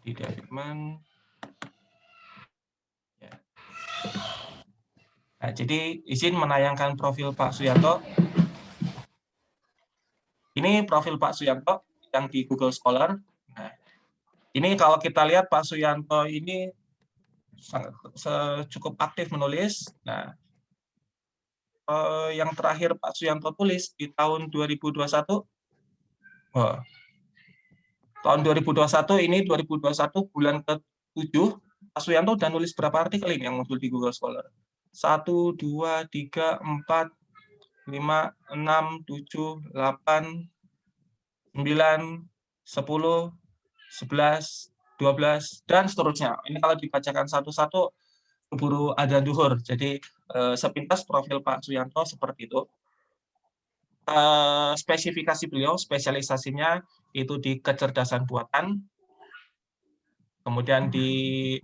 di Development. Ya. Nah, jadi izin menayangkan profil Pak Suyanto. Ini profil Pak Suyanto yang di Google Scholar. Nah, ini kalau kita lihat Pak Suyanto ini cukup aktif menulis. Nah, yang terakhir Pak Suyanto tulis di tahun 2021. Oh, tahun 2021 ini 2021 bulan ke-7 Pak Suyanto udah nulis berapa artikel ini yang muncul di Google Scholar? 1, 2, 3, 4, 5, 6, 7, 8, 9, 10, 11, 12, dan seterusnya. Ini kalau dibacakan satu-satu keburu adzan zuhur. Jadi sepintas profil Pak Suyanto seperti itu. Spesifikasi beliau, spesialisasinya itu di kecerdasan buatan, kemudian di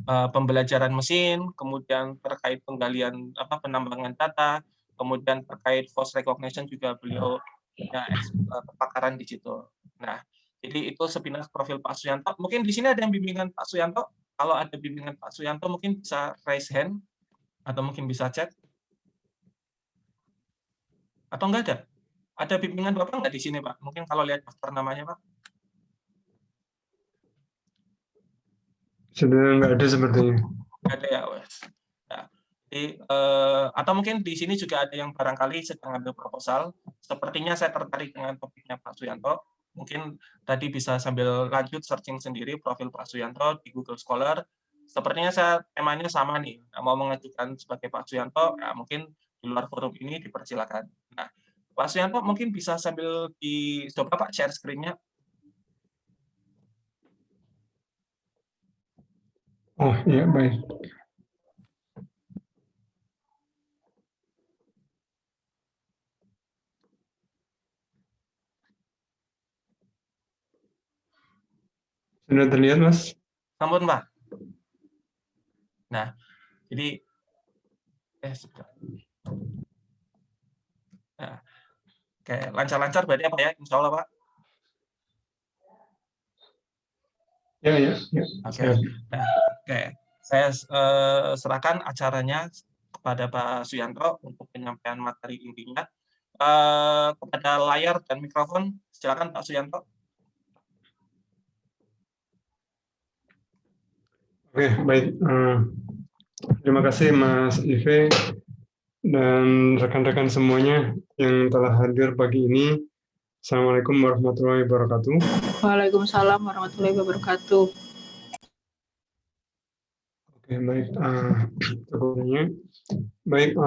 pembelajaran mesin, kemudian terkait penggalian penambangan data, kemudian terkait voice recognition juga beliau punya kepakaran di situ. Nah, jadi itu sepintas profil Pak Suyanto. Mungkin di sini ada yang bimbingan Pak Suyanto. Kalau ada bimbingan Pak Suyanto mungkin bisa raise hand atau mungkin bisa chat. Atau enggak ada? Ada bimbingan Bapak enggak di sini, Pak? Mungkin kalau lihat daftar namanya, Pak. Sudah nggak ada sepertinya. Nggak ada ya, wes. Nah, jadi, atau mungkin di sini juga ada yang barangkali sedang ambil proposal. Sepertinya saya tertarik dengan topiknya Pak Suyanto. Mungkin tadi bisa sambil lanjut searching sendiri profil Pak Suyanto di Google Scholar. Sepertinya temanya sama nih. Mau mengajukan sebagai Pak Suyanto, ya mungkin di luar forum ini dipersilakan. Nah, Pak Suyanto mungkin bisa sambil coba Pak share screen-nya. Oh iya, baik. Sudah terlihat, Mas? Sampun, Pak. Nah, jadi sebentar. Nah, kayak lancar-lancar berarti apa ya? Insya Allah, Pak. Ya. Oke. Nah, oke. Saya serahkan acaranya kepada Pak Suyanto untuk penyampaian materi intinya. Kepada layar dan mikrofon, silakan Pak Suyanto. Oke, baik. Terima kasih Mas Ive dan rekan-rekan semuanya yang telah hadir pagi ini. Assalamualaikum warahmatullahi wabarakatuh. Waalaikumsalam warahmatullahi wabarakatuh. Oke, baik. Sebelumnya, baik.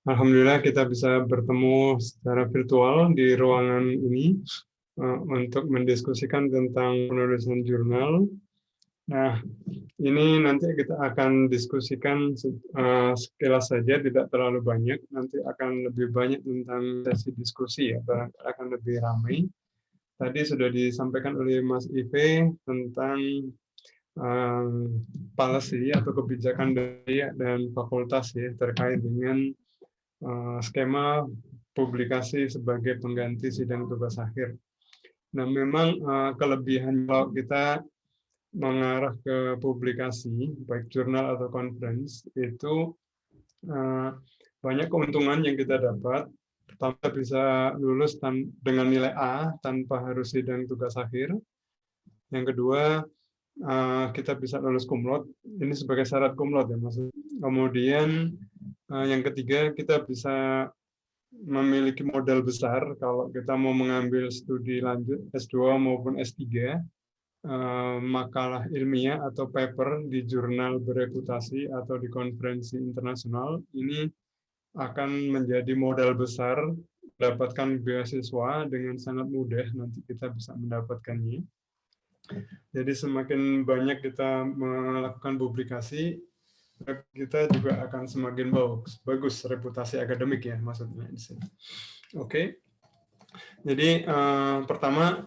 Alhamdulillah kita bisa bertemu secara virtual di ruangan ini untuk mendiskusikan tentang penulisan jurnal. Nah, ini nanti kita akan diskusikan sekilas saja, tidak terlalu banyak. Nanti akan lebih banyak tentang sesi diskusi ya, akan lebih ramai. Tadi sudah disampaikan oleh Mas Ive tentang policy atau kebijakan dari dan fakultas ya terkait dengan skema publikasi sebagai pengganti sidang tugas akhir. Nah, memang kelebihan kalau kita mengarah ke publikasi, baik jurnal atau conference, itu banyak keuntungan yang kita dapat. Pertama, bisa lulus dengan nilai A tanpa harus sidang tugas akhir. Yang kedua, kita bisa lulus cum laude. Ini sebagai syarat cum laude ya, maksudnya. Kemudian yang ketiga, kita bisa memiliki modal besar kalau kita mau mengambil studi lanjut S2 maupun S3. Makalah ilmiah atau paper di jurnal bereputasi atau di konferensi internasional ini akan menjadi modal besar mendapatkan beasiswa dengan sangat mudah, nanti kita bisa mendapatkannya. Jadi semakin banyak kita melakukan publikasi, kita juga akan semakin bagus reputasi akademik ya maksudnya di sini. Oke. Jadi pertama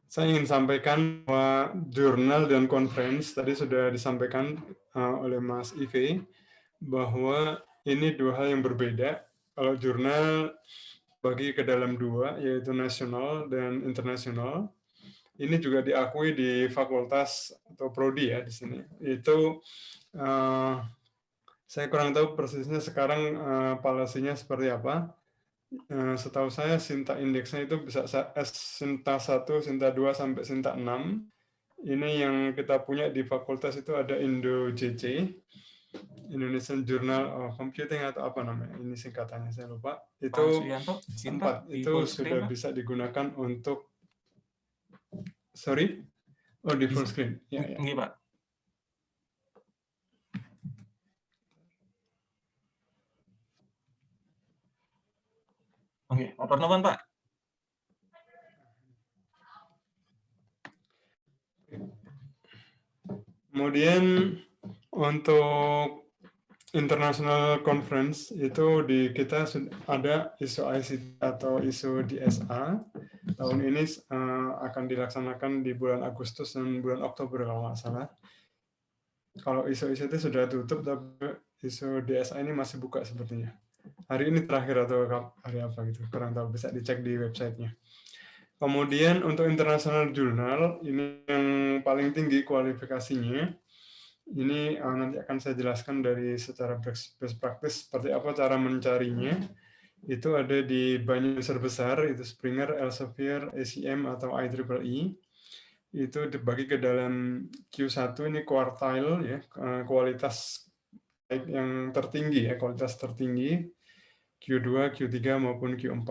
saya ingin sampaikan bahwa jurnal dan conference tadi sudah disampaikan oleh Mas Ive bahwa ini dua hal yang berbeda. Kalau jurnal bagi ke dalam dua, yaitu nasional dan internasional. ini juga diakui di fakultas atau prodi ya di sini. Itu saya kurang tahu persisnya sekarang policy-nya seperti apa. Setahu saya Sinta indeksnya itu bisa Sinta 1, Sinta 2 sampai Sinta 6. Ini yang kita punya di fakultas itu ada IndoJC, Indonesian Journal of Computing atau apa namanya? Ini singkatannya saya lupa. Pak Itu Suyanto, Sinta 4 di itu full screen, sudah Pak. bisa digunakan untuk di full screen. Ya, ya. Nggih, Pak. Oke, matur nuwun, Pak. Kemudian untuk International Conference itu di kita ada ISO ICT atau ISO DSA. Tahun ini akan dilaksanakan di bulan Agustus dan bulan Oktober kalau nggak salah. Kalau ISO ICT sudah tutup, tapi ISO DSA ini masih buka sepertinya. Hari ini terakhir atau hari apa gitu, kurang tahu, bisa dicek di websitenya. Kemudian untuk International Journal, ini yang paling tinggi kualifikasinya. Ini nanti akan saya jelaskan dari secara best practice seperti apa cara mencarinya. Itu ada di banyak user besar, itu Springer, Elsevier, ACM, atau IEEE. Itu dibagi ke dalam Q1, ini quartile, ya, kualitas yang tertinggi, ya, kualitas tertinggi, Q2, Q3, maupun Q4.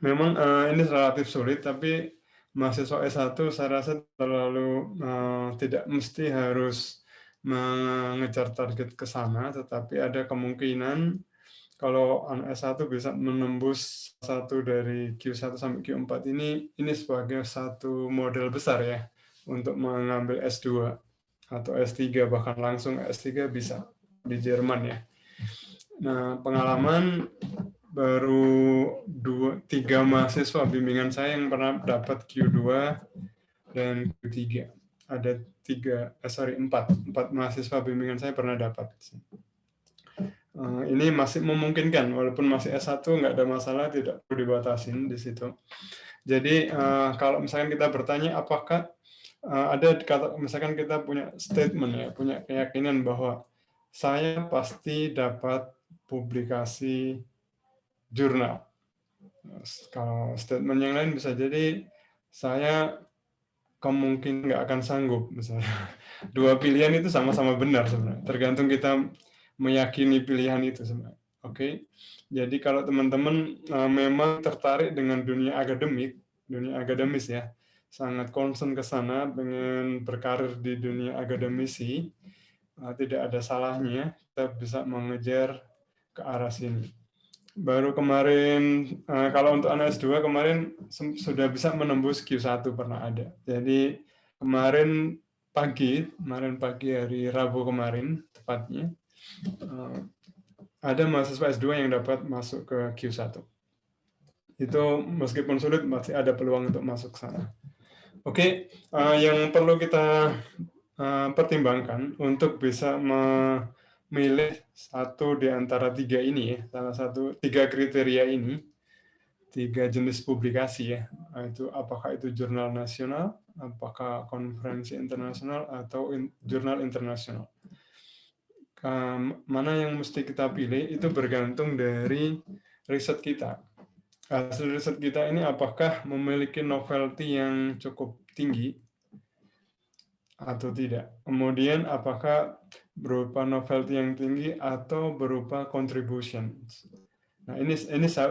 Memang ini relatif sulit, tapi mahasiswa S1 saya rasa terlalu tidak mesti harus mengejar target ke sana, tetapi ada kemungkinan kalau anak S1 bisa menembus satu dari Q1 sampai Q4 ini sebagai satu model besar ya untuk mengambil S2 atau S3, bahkan langsung S3 bisa di Jerman ya. Nah, pengalaman baru 3 mahasiswa bimbingan saya yang pernah dapat Q2 dan Q3. Ada 4 mahasiswa bimbingan saya pernah dapat. Ini masih memungkinkan, walaupun masih S1 nggak ada masalah, tidak perlu dibatasin di situ. Jadi kalau misalkan kita bertanya apakah ada misalkan kita punya statement ya, punya keyakinan bahwa saya pasti dapat publikasi jurnal. Kalau statement yang lain bisa jadi saya kemungkinan nggak akan sanggup misalnya. Dua pilihan itu sama-sama benar sebenarnya. Tergantung kita meyakini pilihan itu sebenarnya. Oke. Jadi kalau teman-teman memang tertarik dengan dunia akademis ya, sangat concern ke sana, pengen berkarir di dunia akademisi, tidak ada salahnya kita bisa mengejar ke arah sini. Baru kemarin, kalau untuk anak S2 kemarin sudah bisa menembus Q1 pernah ada. Jadi kemarin pagi hari Rabu kemarin tepatnya, ada mahasiswa S2 yang dapat masuk ke Q1. Itu meskipun sulit masih ada peluang untuk masuk sana. Oke, yang perlu kita pertimbangkan untuk bisa memilih satu di antara 3 ini ya, salah satu 3 kriteria ini, 3 jenis publikasi ya, itu apakah itu jurnal nasional, apakah konferensi internasional, atau jurnal internasional. Mana yang mesti kita pilih itu bergantung dari riset kita. Hasil riset kita ini apakah memiliki novelty yang cukup tinggi atau tidak. Kemudian apakah berupa novelty yang tinggi atau berupa contribution. Nah, ini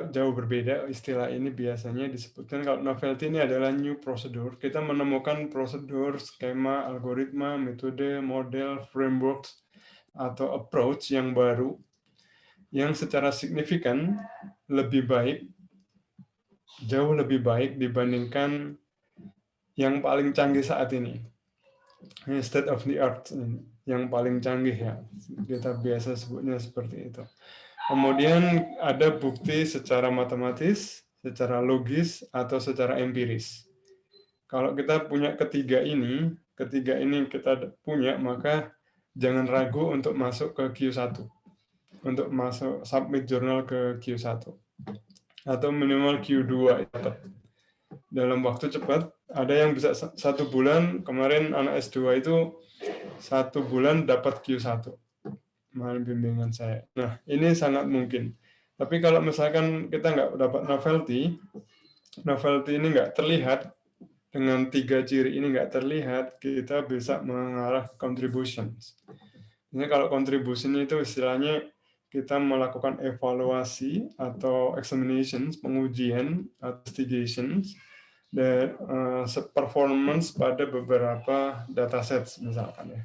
jauh berbeda. Istilah ini biasanya disebutkan kalau novelty ini adalah new procedure. Kita menemukan prosedur, skema, algoritma, metode, model, frameworks, atau approach yang baru yang secara signifikan lebih baik, jauh lebih baik dibandingkan yang paling canggih saat ini. State of the art yang paling canggih ya, kita biasa sebutnya seperti itu. Kemudian ada bukti secara matematis, secara logis, atau secara empiris. Kalau kita punya ketiga ini kita punya, maka jangan ragu untuk masuk ke Q1, untuk masuk submit jurnal ke Q1 atau minimal Q2 dalam waktu cepat, ada yang bisa 1 bulan, kemarin anak S2 itu 1 bulan dapat Q1 kemarin bimbingan saya. Nah, ini sangat mungkin. Tapi kalau misalkan kita nggak dapat novelty ini nggak terlihat, dengan 3 ciri ini nggak terlihat, kita bisa mengarah ke contributions. Ini kalau contribution itu istilahnya kita melakukan evaluasi atau examinations, pengujian, investigations, dan performance pada beberapa datasets misalkan ya.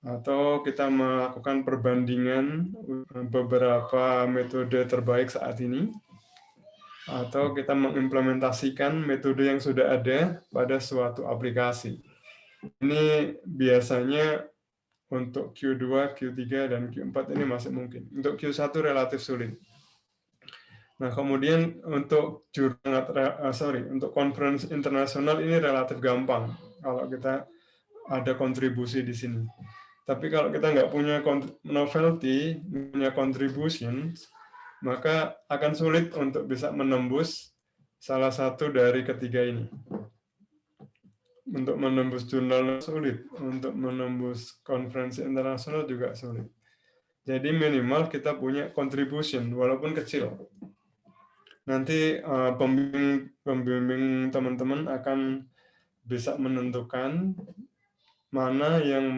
Atau kita melakukan perbandingan beberapa metode terbaik saat ini, atau kita mengimplementasikan metode yang sudah ada pada suatu aplikasi. Ini biasanya untuk Q2, Q3, dan Q4 ini masih mungkin. Untuk Q1 relatif sulit. Nah, kemudian untuk untuk conference internasional ini relatif gampang kalau kita ada kontribusi di sini. Tapi kalau kita nggak punya novelty, punya contributions, maka akan sulit untuk bisa menembus salah satu dari ketiga ini. Untuk menembus jurnal sulit, untuk menembus konferensi internasional juga sulit. Jadi minimal kita punya contribution, walaupun kecil. Nanti pembimbing teman-teman akan bisa menentukan mana yang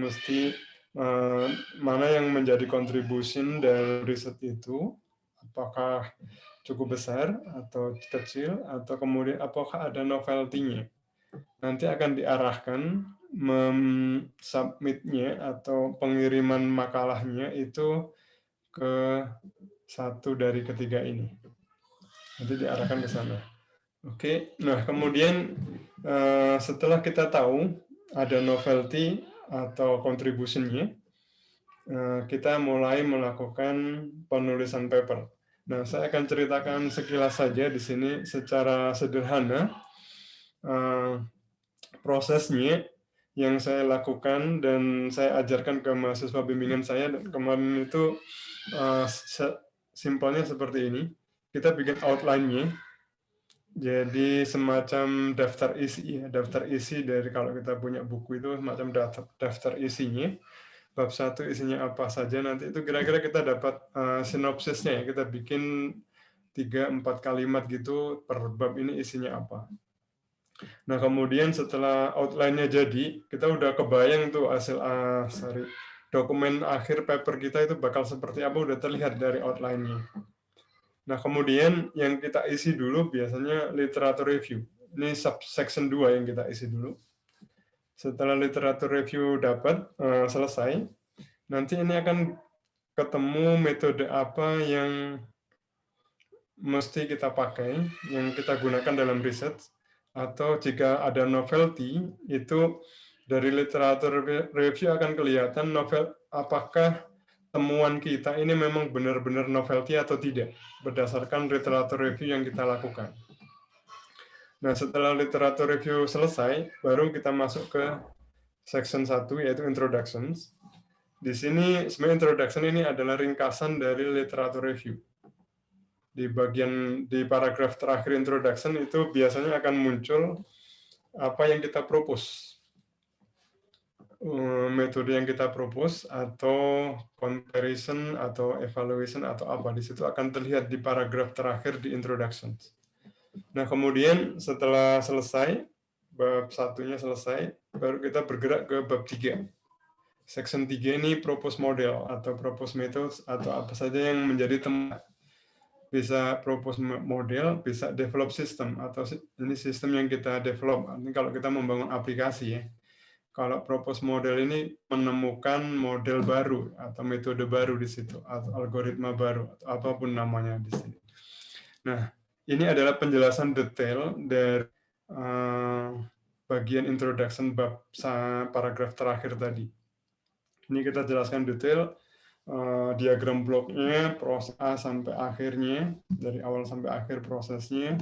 menjadi contribution dari riset itu, apakah cukup besar atau kecil, atau kemudian apakah ada novelty-nya. Nanti akan diarahkan submitnya atau pengiriman makalahnya itu ke satu dari ketiga ini. Nanti diarahkan ke sana. Oke, nah kemudian setelah kita tahu ada novelty atau contribution-nya, kita mulai melakukan penulisan paper. Nah, saya akan ceritakan sekilas saja di sini secara sederhana prosesnya yang saya lakukan dan saya ajarkan ke mahasiswa bimbingan saya. Dan kemarin itu simpelnya seperti ini. Kita bikin outline-nya. Jadi semacam daftar isi, ya. Daftar isi dari kalau kita punya buku itu semacam daftar isinya. Bab 1 isinya apa saja, nanti itu kira-kira kita dapat sinopsisnya ya. Kita bikin 3-4 kalimat gitu per bab ini isinya apa. Nah, kemudian setelah outline-nya jadi, kita udah kebayang tuh hasil dokumen akhir paper kita itu bakal seperti apa, udah terlihat dari outline-nya. Nah, kemudian yang kita isi dulu biasanya literatur review. Ini subsection 2 yang kita isi dulu. Setelah literatur review dapat selesai, nanti ini akan ketemu metode apa yang mesti kita pakai, yang kita gunakan dalam riset, atau jika ada novelty, itu dari literatur review akan kelihatan apakah temuan kita ini memang benar-benar novelty atau tidak, berdasarkan literatur review yang kita lakukan. Nah, setelah literatur review selesai, baru kita masuk ke section 1, yaitu introductions. Di sini, sebenarnya introduction ini adalah ringkasan dari literatur review. Di paragraf terakhir introduction itu biasanya akan muncul apa yang kita propose, metode yang kita propose, atau comparison atau evaluation atau apa, di situ akan terlihat di paragraf terakhir di introduction. Nah, kemudian setelah selesai bab 1-nya selesai, baru kita bergerak ke bab 3. Section 3 ini propose model atau propose methods atau apa saja yang menjadi temuan. Bisa propose model, bisa develop system, atau ini sistem yang kita develop. Ini kalau kita membangun aplikasi ya. Kalau propose model ini menemukan model baru atau metode baru di situ, atau algoritma baru, atau apapun namanya di sini. Nah, ini adalah penjelasan detail dari bagian introduction bab paragraf terakhir tadi. Ini kita jelaskan detail diagram bloknya, proses A sampai akhirnya, dari awal sampai akhir prosesnya.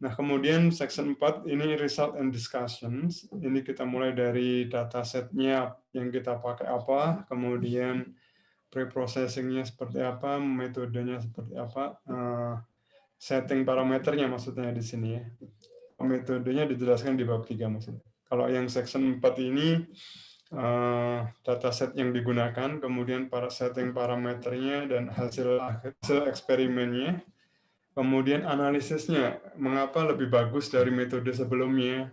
Nah, kemudian section 4 ini result and discussions. Ini kita mulai dari datasetnya yang kita pakai apa, kemudian pre-processingnya seperti apa, metodenya seperti apa, setting parameternya maksudnya di sini ya. metodenya dijelaskan di bab 3 maksudnya. Kalau yang section 4 ini dataset yang digunakan, kemudian setting parameternya dan hasil eksperimennya, kemudian analisisnya, mengapa lebih bagus dari metode sebelumnya,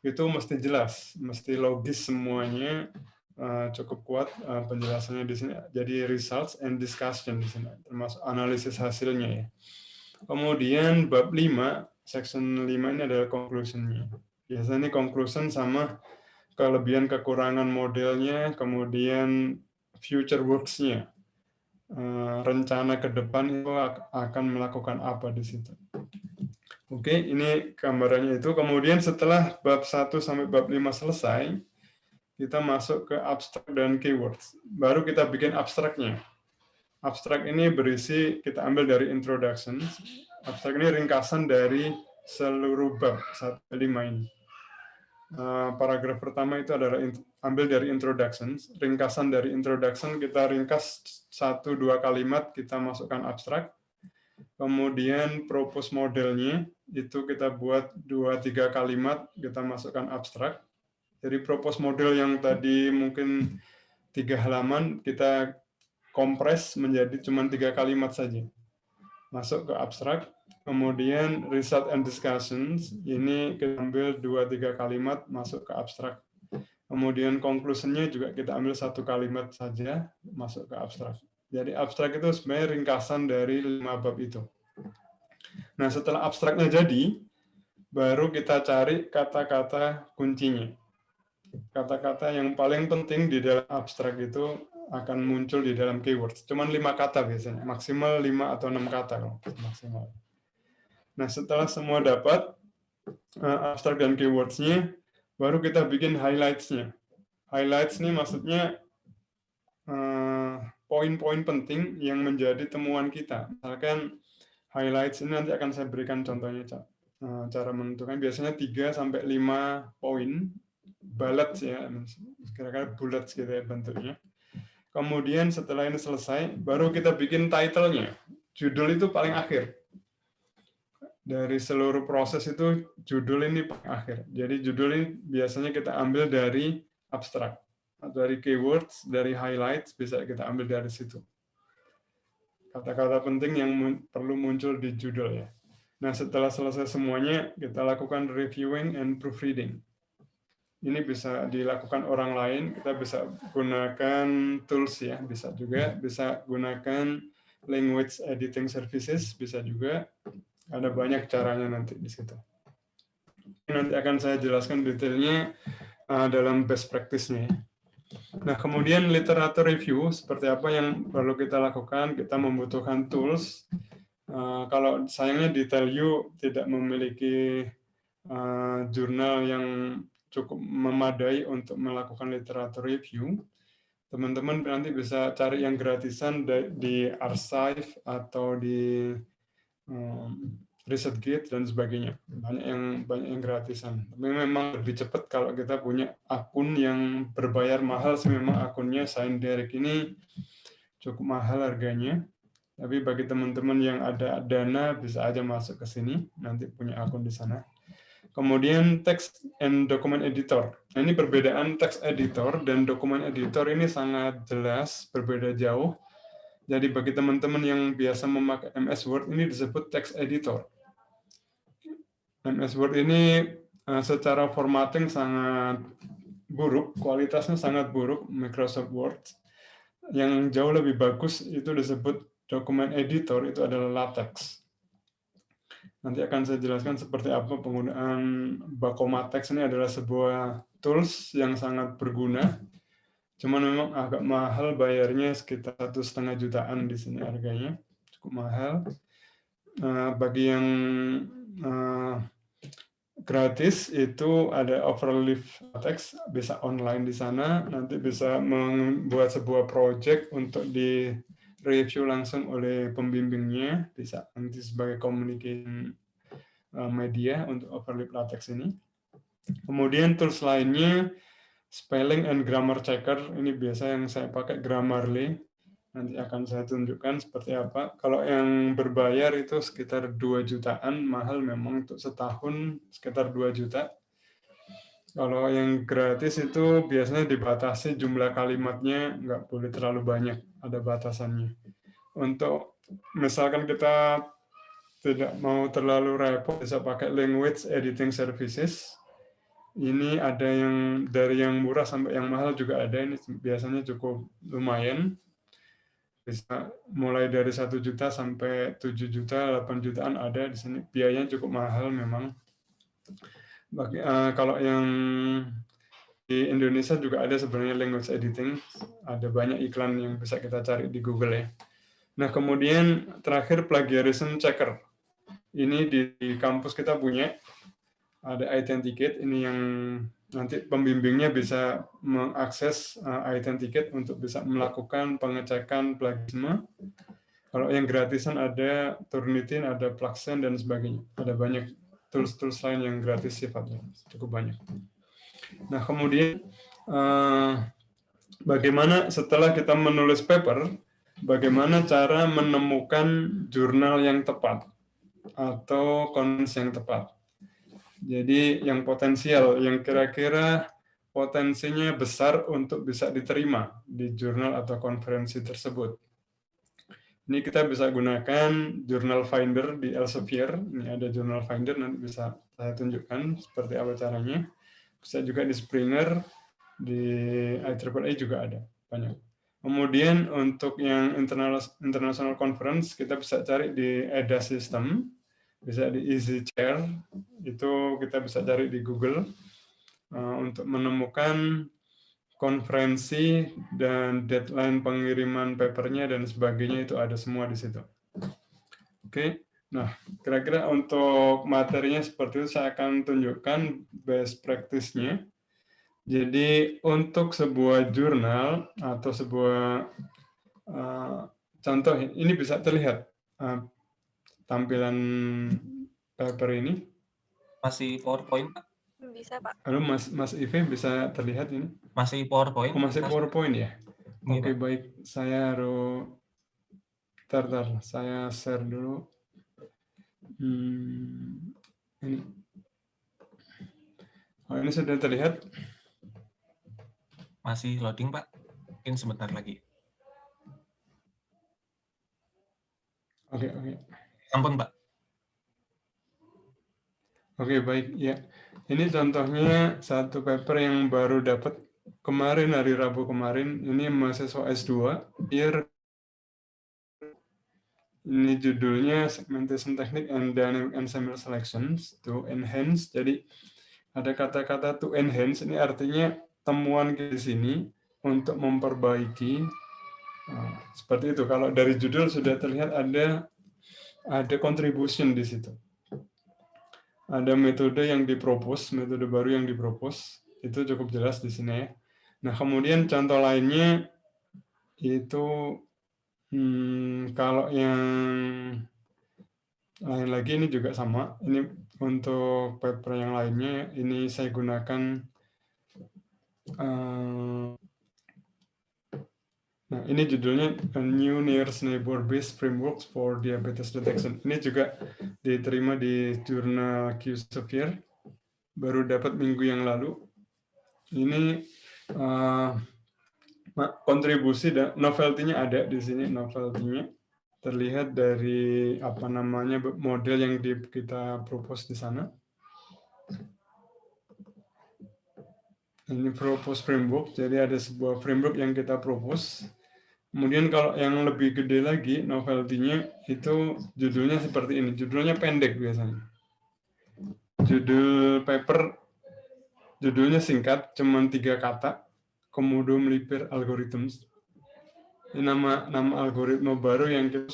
itu mesti jelas, mesti logis semuanya, cukup kuat penjelasannya di sini. Jadi results and discussion di sini, termasuk analisis hasilnya ya. Kemudian bab 5, section 5 ini adalah conclusion-nya. Biasanya conclusion sama kelebihan kekurangan modelnya, kemudian future works-nya. Rencana ke depan itu akan melakukan apa di situ. Oke, ini gambarannya itu. Kemudian setelah bab 1 sampai bab 5 selesai, kita masuk ke abstrak dan keywords. Baru kita bikin abstraknya. Abstrak ini berisi, kita ambil dari introduction. Abstrak ini ringkasan dari seluruh bab 1-5 ini. Paragraf pertama itu adalah ambil dari introduction. Ringkasan dari introduction kita ringkas 1-2 kalimat, kita masukkan abstrak. Kemudian propose modelnya, itu kita buat 2-3 kalimat, kita masukkan abstrak. Jadi propose model yang tadi mungkin 3 halaman, kita kompres menjadi cuma 3 kalimat saja. Masuk ke abstrak. Kemudian result and discussions, ini kita ambil 2-3 kalimat, masuk ke abstrak. Kemudian conclusion-nya juga kita ambil 1 kalimat saja, masuk ke abstrak. Jadi abstrak itu sebenarnya ringkasan dari 5 bab itu. Nah, setelah abstraknya jadi, baru kita cari kata-kata kuncinya. Kata-kata yang paling penting di dalam abstrak itu akan muncul di dalam keywords. Cuman 5 kata biasanya, maksimal 5 atau 6 kata maksimal. Nah, setelah semua dapat abstrak dan keywords-nya, baru kita bikin highlights-nya. Highlights ini maksudnya poin-poin penting yang menjadi temuan kita. Misalkan highlights ini nanti akan saya berikan contohnya, cara menentukan. Biasanya 3-5 poin, bullets ya, kira-kira bullets gitu ya bentuknya. Kemudian setelah ini selesai, baru kita bikin title-nya. Judul itu paling akhir. Dari seluruh proses itu, judul ini paling akhir. Jadi judul ini biasanya kita ambil dari abstrak. Dari keywords, dari highlights, bisa kita ambil dari situ. Kata-kata penting yang perlu muncul di judul ya. Nah, setelah selesai semuanya, kita lakukan reviewing and proofreading. Ini bisa dilakukan orang lain, kita bisa gunakan tools ya, bisa juga, bisa gunakan language editing services, bisa juga. Ada banyak caranya nanti di situ. Nanti akan saya jelaskan detailnya dalam best practice-nya. Nah, kemudian literatur review, seperti apa yang perlu kita lakukan, kita membutuhkan tools. Kalau sayangnya di TELU tidak memiliki jurnal yang cukup memadai untuk melakukan literatur review, teman-teman nanti bisa cari yang gratisan di Archive atau di ResearchGate dan sebagainya. Banyak yang gratisan. Tapi memang lebih cepat kalau kita punya akun yang berbayar mahal sih, memang akunnya ScienDirect ini cukup mahal harganya. Tapi bagi teman-teman yang ada dana bisa aja masuk ke sini, nanti punya akun di sana. Kemudian text and document editor. Nah, ini perbedaan text editor dan document editor ini sangat jelas, berbeda jauh. Jadi bagi teman-teman yang biasa memakai MS Word, ini disebut text editor. MS Word ini secara formatting sangat buruk, kualitasnya sangat buruk, Microsoft Word. Yang jauh lebih bagus itu disebut document editor, itu adalah LaTeX. Nanti akan saya jelaskan seperti apa penggunaan Bacomatex. Ini adalah sebuah tools yang sangat berguna. Cuman memang agak mahal bayarnya, sekitar 1,5 jutaan di sini harganya, cukup mahal. Bagi yang gratis itu ada Overleaf LaTeX, bisa online di sana, nanti bisa membuat sebuah project untuk di review langsung oleh pembimbingnya, bisa nanti sebagai communication media untuk Overleaf LaTeX ini. Kemudian tools lainnya, spelling and grammar checker, ini biasa yang saya pakai Grammarly. Nanti akan saya tunjukkan seperti apa. Kalau yang berbayar itu sekitar 2 jutaan, mahal memang untuk setahun sekitar 2 juta. Kalau yang gratis itu biasanya dibatasi jumlah kalimatnya, nggak boleh terlalu banyak, ada batasannya. Untuk misalkan kita tidak mau terlalu repot, bisa pakai language editing services. Ini ada yang dari yang murah sampai yang mahal juga ada, ini biasanya cukup lumayan. Bisa mulai dari 1 juta sampai 7 juta, 8 jutaan ada di sini. Biayanya cukup mahal memang. Kalau yang di Indonesia juga ada sebenarnya language editing, ada banyak iklan yang bisa kita cari di Google ya. Nah kemudian terakhir plagiarism checker. Ini di kampus kita punya, ada Identicate, ini yang nanti pembimbingnya bisa mengakses Identicate untuk bisa melakukan pengecekan plagiarisme. Kalau yang gratisan ada Turnitin, ada Plugsen, dan sebagainya. Ada banyak tools-tools lain yang gratis sifatnya, cukup banyak. Nah, kemudian bagaimana setelah kita menulis paper, bagaimana cara menemukan jurnal yang tepat atau conference yang tepat. Jadi yang potensial, yang kira-kira potensinya besar untuk bisa diterima di jurnal atau konferensi tersebut. Ini kita bisa gunakan Journal Finder di Elsevier. Ini ada Journal Finder, nanti bisa saya tunjukkan seperti apa caranya. Bisa juga di Springer, di IEEE juga ada, banyak. Kemudian untuk yang international conference, kita bisa cari di EDA System, bisa di EasyChair, itu kita bisa cari di Google untuk menemukan konferensi dan deadline pengiriman papernya dan sebagainya, itu ada semua di situ. Oke. Nah, kira-kira untuk materinya seperti itu, saya akan tunjukkan best practice-nya. Jadi untuk sebuah jurnal atau sebuah contoh, ini bisa terlihat tampilan paper ini. Masih PowerPoint, Pak? Bisa, Pak. Halo Mas Ive, bisa terlihat ini? Masih PowerPoint? Oh, masih PowerPoint ya? Ini, Oke, Pak. baik. Saya harus saya share dulu. Ini. Oh, ini sudah terlihat? Masih loading, Pak. Mungkin sebentar lagi. Oke. Ampun, Pak. Oke, baik. Ya. Ini contohnya satu paper yang baru dapat kemarin, hari Rabu kemarin. Ini mahasiswa S2. Ini judulnya Segmentation Technique and Dynamic Ensemble Selections to Enhance. Jadi ada kata-kata to enhance, ini artinya temuan di sini untuk memperbaiki. Seperti itu. Kalau dari judul sudah terlihat ada contribution di situ. Ada metode yang dipropos, metode baru yang dipropos, itu cukup jelas di sini ya. Nah, kemudian contoh lainnya itu kalau yang lain lagi ini juga sama. Ini untuk paper yang lainnya, ini saya gunakan nah, ini judulnya A New Nearest Neighbor Based Frameworks for Diabetes Detection. Ini juga diterima di jurnal Elsevier, baru dapat minggu yang lalu. Ini kontribusi dan novelty-nya ada di sini, novelty-nya terlihat dari model yang kita propose di sana. Ini propose framework, jadi ada sebuah framework yang kita propose. Kemudian kalau yang lebih gede lagi, novelty-nya itu judulnya seperti ini. Judulnya pendek biasanya. Judul paper, judulnya singkat, cuma 3 kata. Komodo melipir algorithms. Ini nama algoritma baru yang kita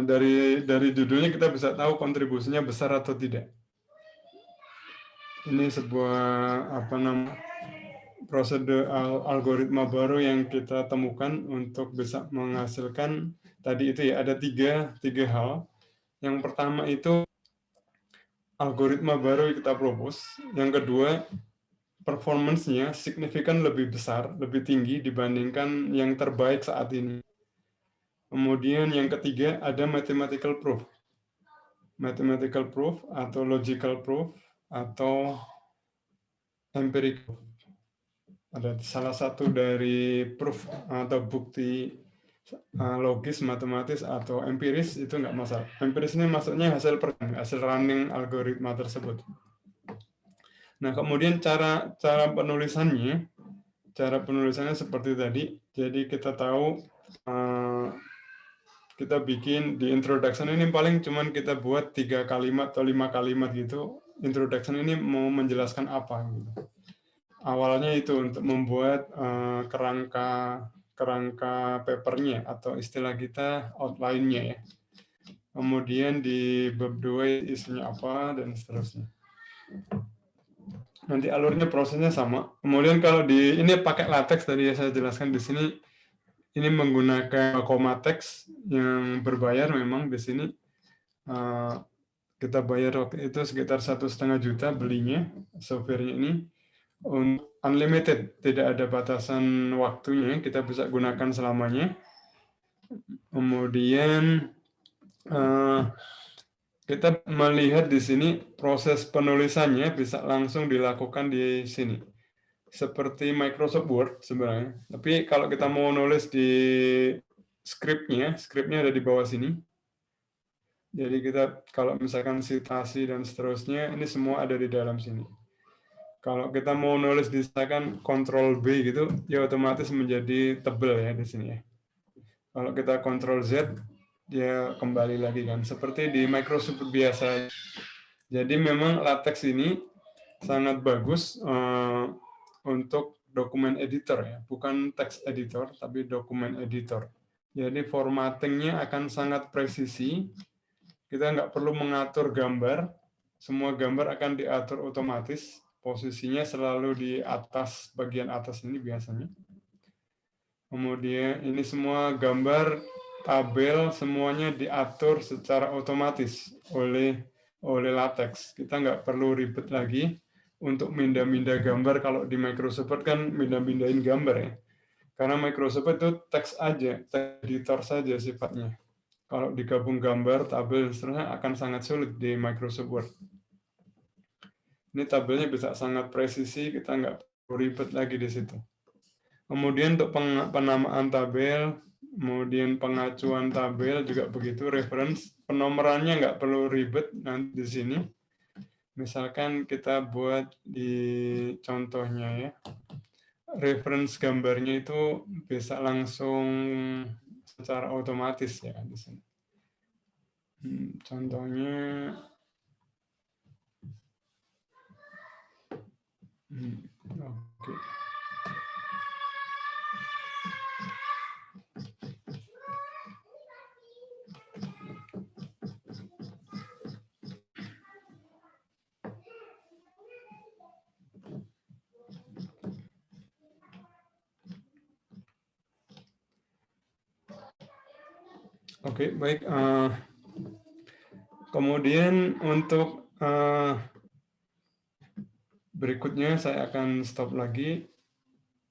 dari judulnya kita bisa tahu kontribusinya besar atau tidak. Ini sebuah prosedur algoritma baru yang kita temukan untuk bisa menghasilkan tadi itu ya, ada tiga hal. Yang pertama itu algoritma baru yang kita propose. Yang kedua, performance-nya signifikan lebih besar, lebih tinggi dibandingkan yang terbaik saat ini. Kemudian yang ketiga ada mathematical proof. Mathematical proof atau logical proof atau empirical. Ada salah satu dari proof atau bukti logis, matematis atau empiris itu nggak masalah. Empiris ini maksudnya hasil running algoritma tersebut. Nah, kemudian cara penulisannya seperti tadi. Jadi kita tahu kita bikin di introduction ini paling cuman kita buat 3 kalimat atau 5 kalimat gitu. Introduction ini mau menjelaskan apa gitu. Awalnya itu untuk membuat kerangka papernya atau istilah kita outline-nya ya. Kemudian di bab 2 isinya apa dan seterusnya. Nanti alurnya prosesnya sama. Kemudian kalau ini pakai latex tadi ya saya jelaskan di sini. Ini menggunakan Comatex yang berbayar memang di sini. Kita bayar waktu itu sekitar 1,5 juta belinya software-nya ini. Unlimited, tidak ada batasan waktunya, kita bisa gunakan selamanya. Kemudian kita melihat di sini proses penulisannya bisa langsung dilakukan di sini. Seperti Microsoft Word sebenarnya. Tapi kalau kita mau nulis di skripnya ada di bawah sini. Jadi kita kalau misalkan citasi dan seterusnya, ini semua ada di dalam sini. Kalau kita mau nulis misalkan Ctrl B gitu, ya otomatis menjadi tebal ya di sini ya. Kalau kita Ctrl Z, dia kembali lagi kan. Seperti di Microsoft biasa. Jadi memang latex ini sangat bagus untuk dokumen editor ya, bukan text editor tapi dokumen editor. Jadi formattingnya akan sangat presisi. Kita nggak perlu mengatur gambar, semua gambar akan diatur otomatis. Posisinya selalu di atas, bagian atas ini biasanya. Kemudian ini semua gambar, tabel, semuanya diatur secara otomatis oleh latex. Kita nggak perlu ribet lagi untuk mindah-mindah gambar. Kalau di Microsoft Word kan mindah-mindahin gambar ya. Karena Microsoft itu teks aja, teks editor saja sifatnya. Kalau digabung gambar, tabel, seterusnya akan sangat sulit di Microsoft Word. Ini tabelnya bisa sangat presisi, kita nggak perlu ribet lagi di situ. Kemudian untuk penamaan tabel, kemudian pengacuan tabel juga begitu, reference, penomorannya nggak perlu ribet nanti di sini. Misalkan kita buat di contohnya ya, reference gambarnya itu bisa langsung secara otomatis ya di sini. Contohnya, oke. Oke, baik. Kemudian untuk berikutnya saya akan stop lagi,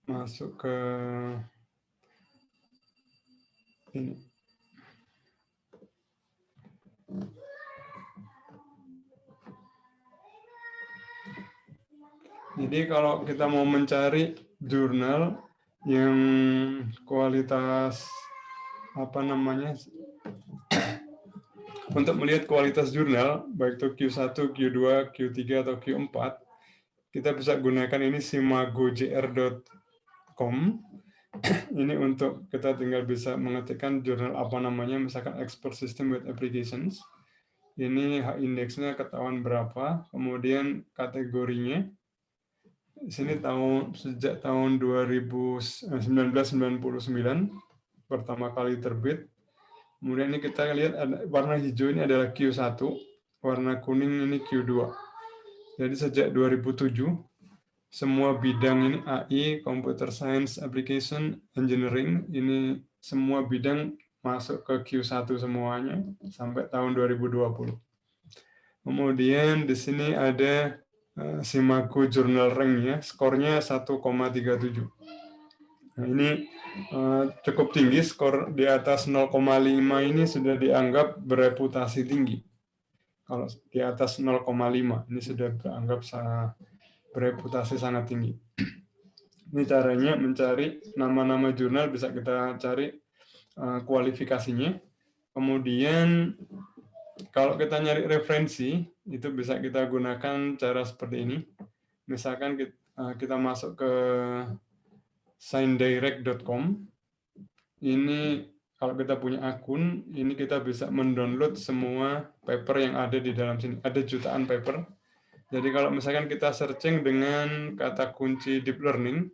masuk ke ini. Jadi kalau kita mau mencari jurnal yang kualitas untuk melihat kualitas jurnal, baik itu Q1, Q2, Q3, atau Q4, kita bisa gunakan ini simagojr.com. Ini untuk kita tinggal bisa mengetikkan jurnal apa namanya, misalkan Expert System with Applications. Ini H-indeksnya ketahuan berapa, kemudian kategorinya. Di sini sejak tahun 1999 pertama kali terbit. Kemudian ini kita lihat warna hijau ini adalah Q1, warna kuning ini Q2. Jadi sejak 2007 semua bidang ini AI, Computer Science Application, Engineering, ini semua bidang masuk ke Q1 semuanya sampai tahun 2020. Kemudian di sini ada Simaku Journal Rank-nya, skornya 1,37. Nah, ini cukup tinggi, skor di atas 0,5 ini sudah dianggap bereputasi tinggi. Kalau di atas 0,5 ini sudah dianggap bereputasi sangat tinggi. Ini caranya mencari nama-nama jurnal, bisa kita cari kualifikasinya. Kemudian kalau kita nyari referensi, itu bisa kita gunakan cara seperti ini. Misalkan kita masuk ke signdirect.com. Ini kalau kita punya akun, ini kita bisa mendownload semua paper yang ada di dalam sini. Ada jutaan paper. Jadi kalau misalkan kita searching dengan kata kunci deep learning,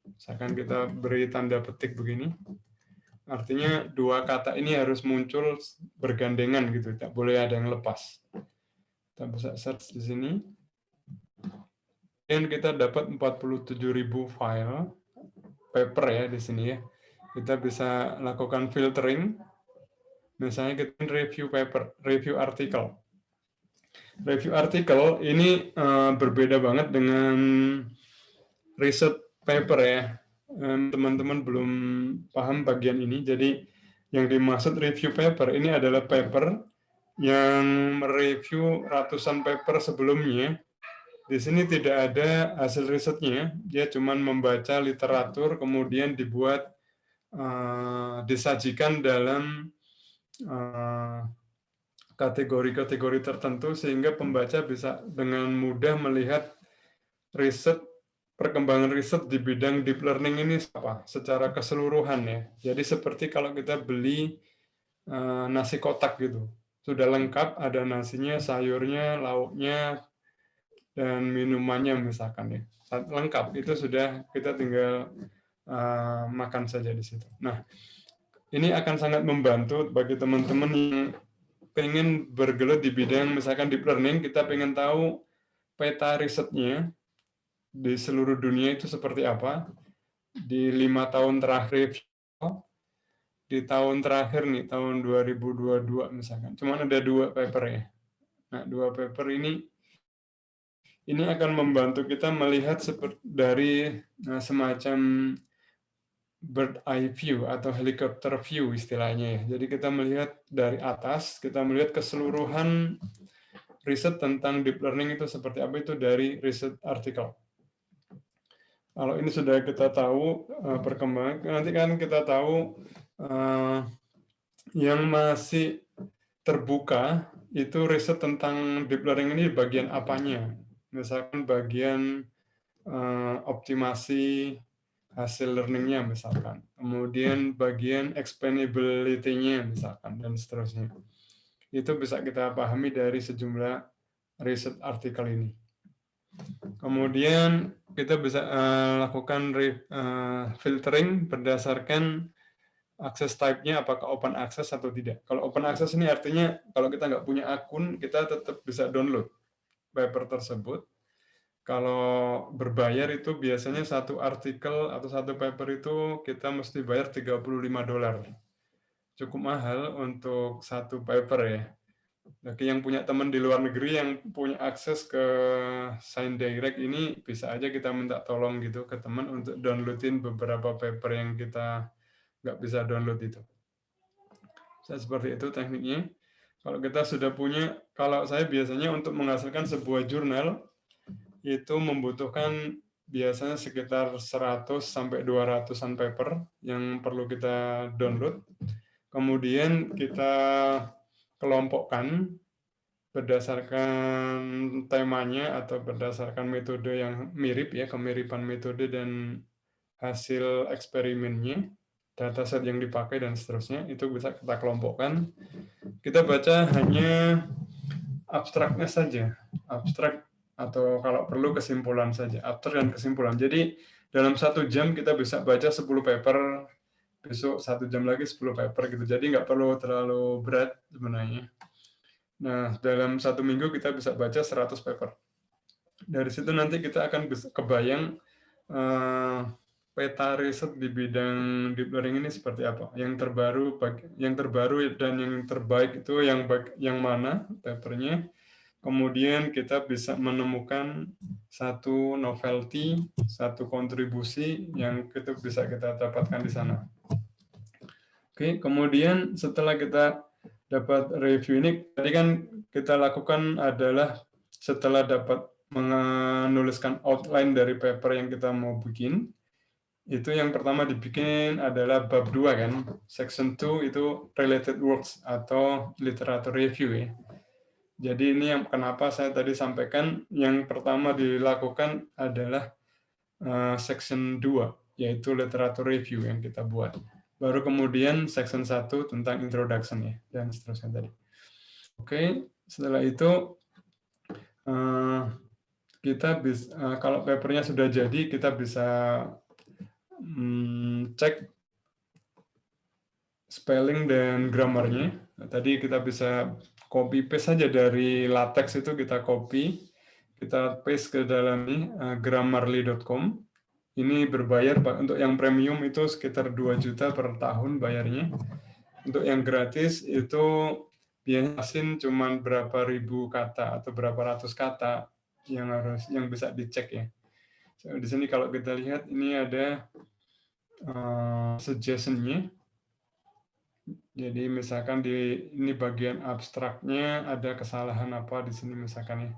misalkan kita beri tanda petik begini, artinya dua kata ini harus muncul bergandengan gitu, tidak boleh ada yang lepas. Kita bisa search di sini. Dan kita dapat 47.000 file paper ya di sini ya. Kita bisa lakukan filtering. Misalnya kita review paper, review artikel. Review artikel ini berbeda banget dengan research paper ya. Teman-teman belum paham bagian ini. Jadi yang dimaksud review paper ini adalah paper yang mereview ratusan paper sebelumnya. Di sini tidak ada hasil risetnya, dia cuma membaca literatur, kemudian dibuat, disajikan dalam kategori-kategori tertentu, sehingga pembaca bisa dengan mudah melihat riset, perkembangan riset di bidang deep learning ini apa, secara keseluruhan ya. Jadi seperti kalau kita beli nasi kotak gitu, sudah lengkap, ada nasinya, sayurnya, lauknya, dan minumannya misalkan ya, lengkap, itu sudah kita tinggal makan saja di situ. Nah, ini akan sangat membantu bagi teman-teman yang pengen bergelut di bidang misalkan deep learning, kita pengen tahu peta risetnya di seluruh dunia itu seperti apa, di 5 tahun terakhir, di tahun terakhir nih, tahun 2022 misalkan, cuma ada 2 paper ya. Nah, 2 paper ini akan membantu kita melihat dari semacam bird eye view atau helicopter view istilahnya ya. Jadi kita melihat dari atas, kita melihat keseluruhan riset tentang deep learning itu seperti apa, itu dari riset artikel. Kalau ini sudah kita tahu perkembangan, nanti kan kita tahu yang masih terbuka itu riset tentang deep learning ini bagian apanya. Misalkan bagian optimasi hasil learning-nya misalkan, kemudian bagian explainability-nya misalkan, dan seterusnya. Itu bisa kita pahami dari sejumlah riset artikel ini. Kemudian kita bisa lakukan filtering berdasarkan akses type-nya, apakah open access atau tidak. Kalau open access ini artinya kalau kita nggak punya akun, kita tetap bisa download paper tersebut. Kalau berbayar itu biasanya satu artikel atau satu paper itu kita mesti bayar $35. Cukup mahal untuk satu paper ya. Bagi yang punya teman di luar negeri yang punya akses ke SignDirect ini, bisa aja kita minta tolong gitu ke teman untuk downloadin beberapa paper yang kita nggak bisa download itu. Seperti itu tekniknya. Kalau kita sudah punya, kalau saya biasanya untuk menghasilkan sebuah jurnal, itu membutuhkan biasanya sekitar 100 sampai 200-an paper yang perlu kita download. Kemudian kita kelompokkan berdasarkan temanya atau berdasarkan metode yang mirip ya, kemiripan metode dan hasil eksperimennya, dataset yang dipakai dan seterusnya, itu bisa kita kelompokkan. Kita baca hanya abstraknya saja, abstrak atau kalau perlu kesimpulan saja, abstrak dan kesimpulan. Jadi dalam 1 jam kita bisa baca 10 paper, besok 1 jam lagi 10 paper gitu. Jadi nggak perlu terlalu berat sebenarnya. Nah, dalam 1 minggu kita bisa baca 100 paper. Dari situ nanti kita akan kebayang peta riset di bidang deep learning ini seperti apa. Yang terbaru dan yang terbaik itu yang mana papernya. kemudian kita bisa menemukan satu novelty, satu kontribusi yang itu bisa kita dapatkan di sana. Oke, kemudian setelah kita dapat review ini, tadi kan kita lakukan adalah setelah dapat menuliskan outline dari paper yang kita mau bikin, itu yang pertama dibikin adalah bab 2 kan, section 2 itu related works atau literature review ya. Jadi ini yang kenapa saya tadi sampaikan yang pertama dilakukan adalah section 2, yaitu literature review yang kita buat. Baru kemudian section 1 tentang introduction ya, dan seterusnya tadi. Oke, setelah itu kita bisa, kalau papernya sudah jadi, kita bisa cek spelling dan grammarnya. Nah, tadi kita bisa copy paste saja dari latex itu, kita copy, kita paste ke dalam ini grammarly.com. Ini berbayar, Pak. Untuk yang premium itu sekitar 2 juta per tahun bayarnya. Untuk yang gratis itu biasanya cuma berapa ribu kata atau berapa ratus kata yang bisa dicek ya. Di sini kalau kita lihat ini ada suggestion-nya. Jadi misalkan di ini bagian abstraknya ada kesalahan apa di sini misalkan ya.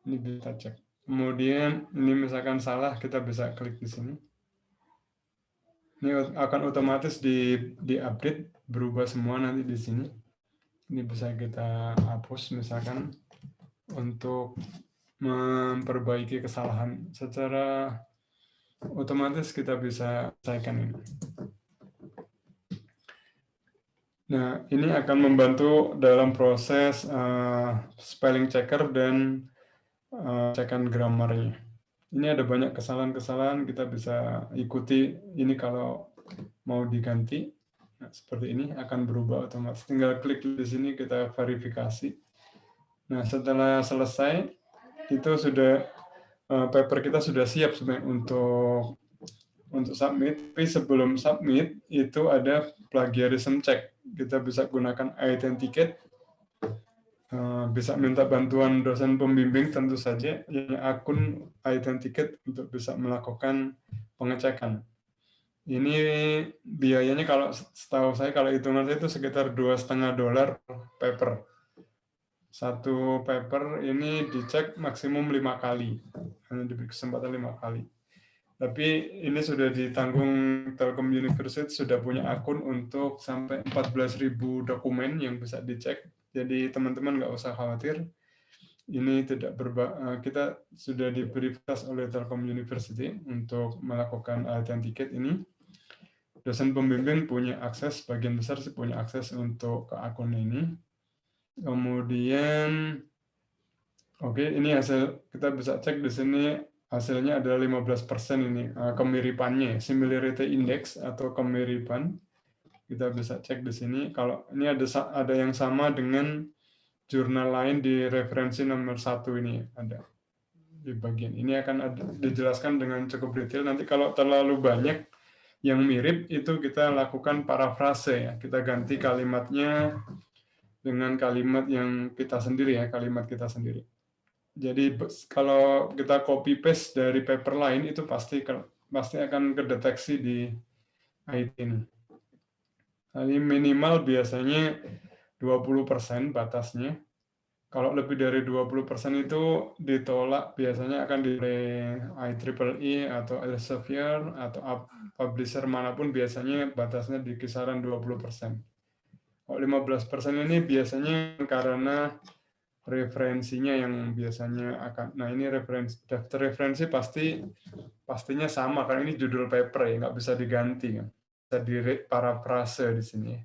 Ini bisa cek. Kemudian ini misalkan salah, kita bisa klik di sini. Ini akan otomatis di-update, berubah semua nanti di sini. Ini bisa kita hapus misalkan untuk memperbaiki kesalahan. Secara otomatis kita bisa selesaikan ini. Nah, ini akan membantu dalam proses spelling checker dan cekan grammarnya. Ini ada banyak kesalahan-kesalahan, kita bisa ikuti ini kalau mau diganti. Nah, seperti ini akan berubah otomatis. Tinggal klik di sini, kita verifikasi. Nah, setelah selesai, itu sudah paper kita sudah siap sebenarnya untuk submit. Tapi sebelum submit, itu ada plagiarism check. Kita bisa gunakan iThenticated, bisa minta bantuan dosen pembimbing tentu saja yang akun iThenticated untuk bisa melakukan pengecekan. Ini biayanya kalau setahu saya, kalau hitungan saya itu sekitar $2,5 paper. Satu paper ini dicek maksimum 5 kali, hanya diberi kesempatan 5 kali. Tapi ini sudah ditanggung Telkom University, sudah punya akun untuk sampai 14.000 dokumen yang bisa dicek. Jadi teman-teman nggak usah khawatir. Ini tidak kita sudah diberi fasilitas oleh Telkom University untuk melakukan authenticate ini. Dosen pembimbing punya akses, sebagian besar sih punya akses untuk ke akun ini. Kemudian, oke, ini hasil kita bisa cek di sini. Hasilnya adalah 15% ini kemiripannya, similarity index atau kemiripan. Kita bisa cek di sini. Kalau ini ada yang sama dengan jurnal lain di referensi nomor 1 ini ada di bagian ini akan dijelaskan dengan cukup detail. Nanti kalau terlalu banyak yang mirip itu kita lakukan parafrase ya. Kita ganti kalimatnya dengan kalimat yang kita sendiri ya, kalimat kita sendiri. Jadi kalau kita copy paste dari paper lain itu pasti akan kedeteksi di IT ini. Jadi minimal biasanya 20% batasnya. Kalau lebih dari 20% itu ditolak, biasanya akan di IEEE atau Elsevier atau publisher manapun biasanya batasnya di kisaran 20%. Kalau 15% ini biasanya karena referensinya yang biasanya akan, nah ini daftar referensi pastinya sama karena ini judul paper ya, nggak bisa diganti kan, bisa di parafrase di sini.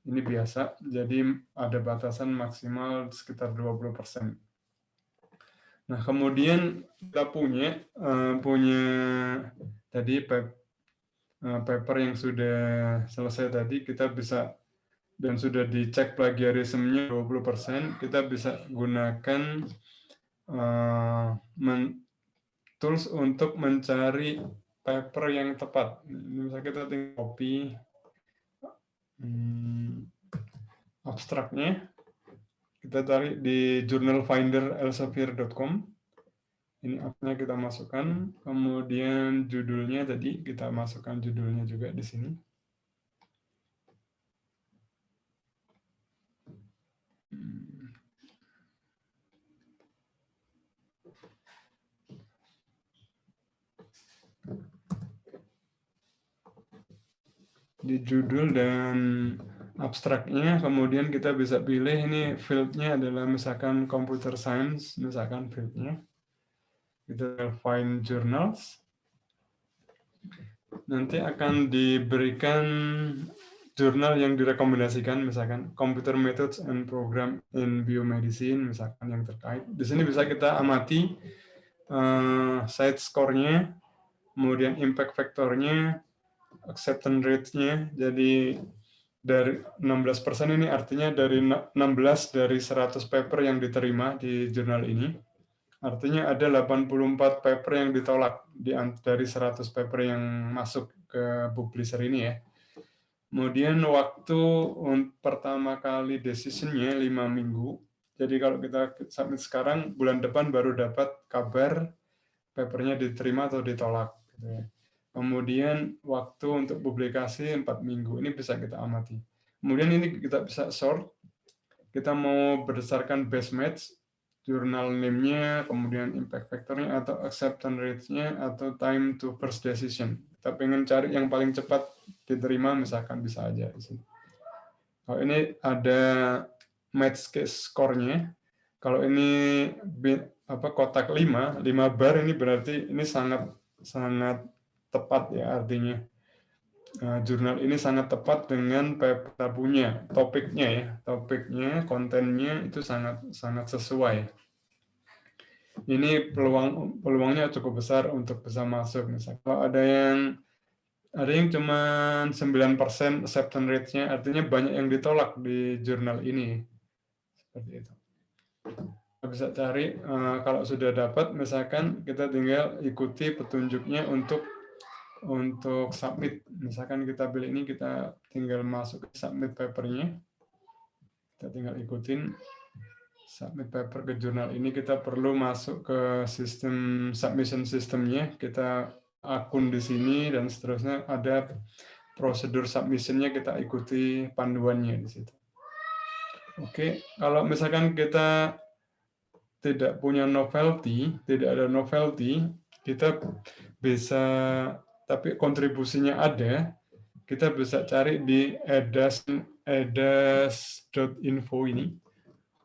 Ini biasa, jadi ada batasan maksimal sekitar 20%. Nah kemudian kita punya tadi paper yang sudah selesai tadi, kita bisa dan sudah dicek plagiarismenya 20%, kita bisa gunakan tools untuk mencari paper yang tepat. Misalnya kita tinggal copy abstraknya, Kita cari di Journal Finder elsevier.com. Ini akunnya kita masukkan, kemudian judulnya tadi kita masukkan judulnya juga di sini. Di judul dan abstraknya, kemudian kita bisa pilih ini fieldnya adalah misalkan computer science, misalkan fieldnya. Kita find journals. Nanti akan diberikan jurnal yang direkomendasikan, misalkan Computer Methods and Program in Biomedicine, misalkan yang terkait. Di sini bisa kita amati side score-nya, kemudian impact factor-nya, acceptance rate-nya. Jadi dari 16% ini artinya dari 16 dari 100 paper yang diterima di jurnal ini. Artinya ada 84 paper yang ditolak dari 100 paper yang masuk ke publisher ini ya. Kemudian waktu pertama kali decision-nya 5 minggu. Jadi kalau kita submit sekarang, bulan depan baru dapat kabar papernya diterima atau ditolak. Gitu ya. Kemudian waktu untuk publikasi 4 minggu. Ini bisa kita amati. Kemudian ini kita bisa sort. Kita mau berdasarkan best match, jurnal name-nya, kemudian impact factor-nya, atau acceptance rate-nya, atau time to first decision. Kita pengen cari yang paling cepat diterima, misalkan bisa aja di sini. Kalau ini ada match case score-nya. Kalau ini kotak 5 bar ini berarti ini sangat tepat ya artinya. Jurnal ini sangat tepat dengan paper punya topiknya ya, kontennya itu sangat sesuai. Ini peluangnya cukup besar untuk bisa masuk. Misalnya kalau ada yang cuma 9% acceptance rate-nya, artinya banyak yang ditolak di jurnal ini. Seperti itu. Kita bisa cari kalau sudah dapat, misalkan kita tinggal ikuti petunjuknya untuk submit. Misalkan kita pilih ini, kita tinggal masuk ke submit papernya. Kita tinggal ikutin submit paper ke jurnal ini. Kita perlu masuk ke sistem submission systemnya. Kita akun di sini dan seterusnya. Ada prosedur submissionnya, kita ikuti panduannya di situ. Oke, kalau misalkan kita tidak punya novelty, tidak ada novelty, kita bisa, tapi kontribusinya ada, kita bisa cari di edas.info ini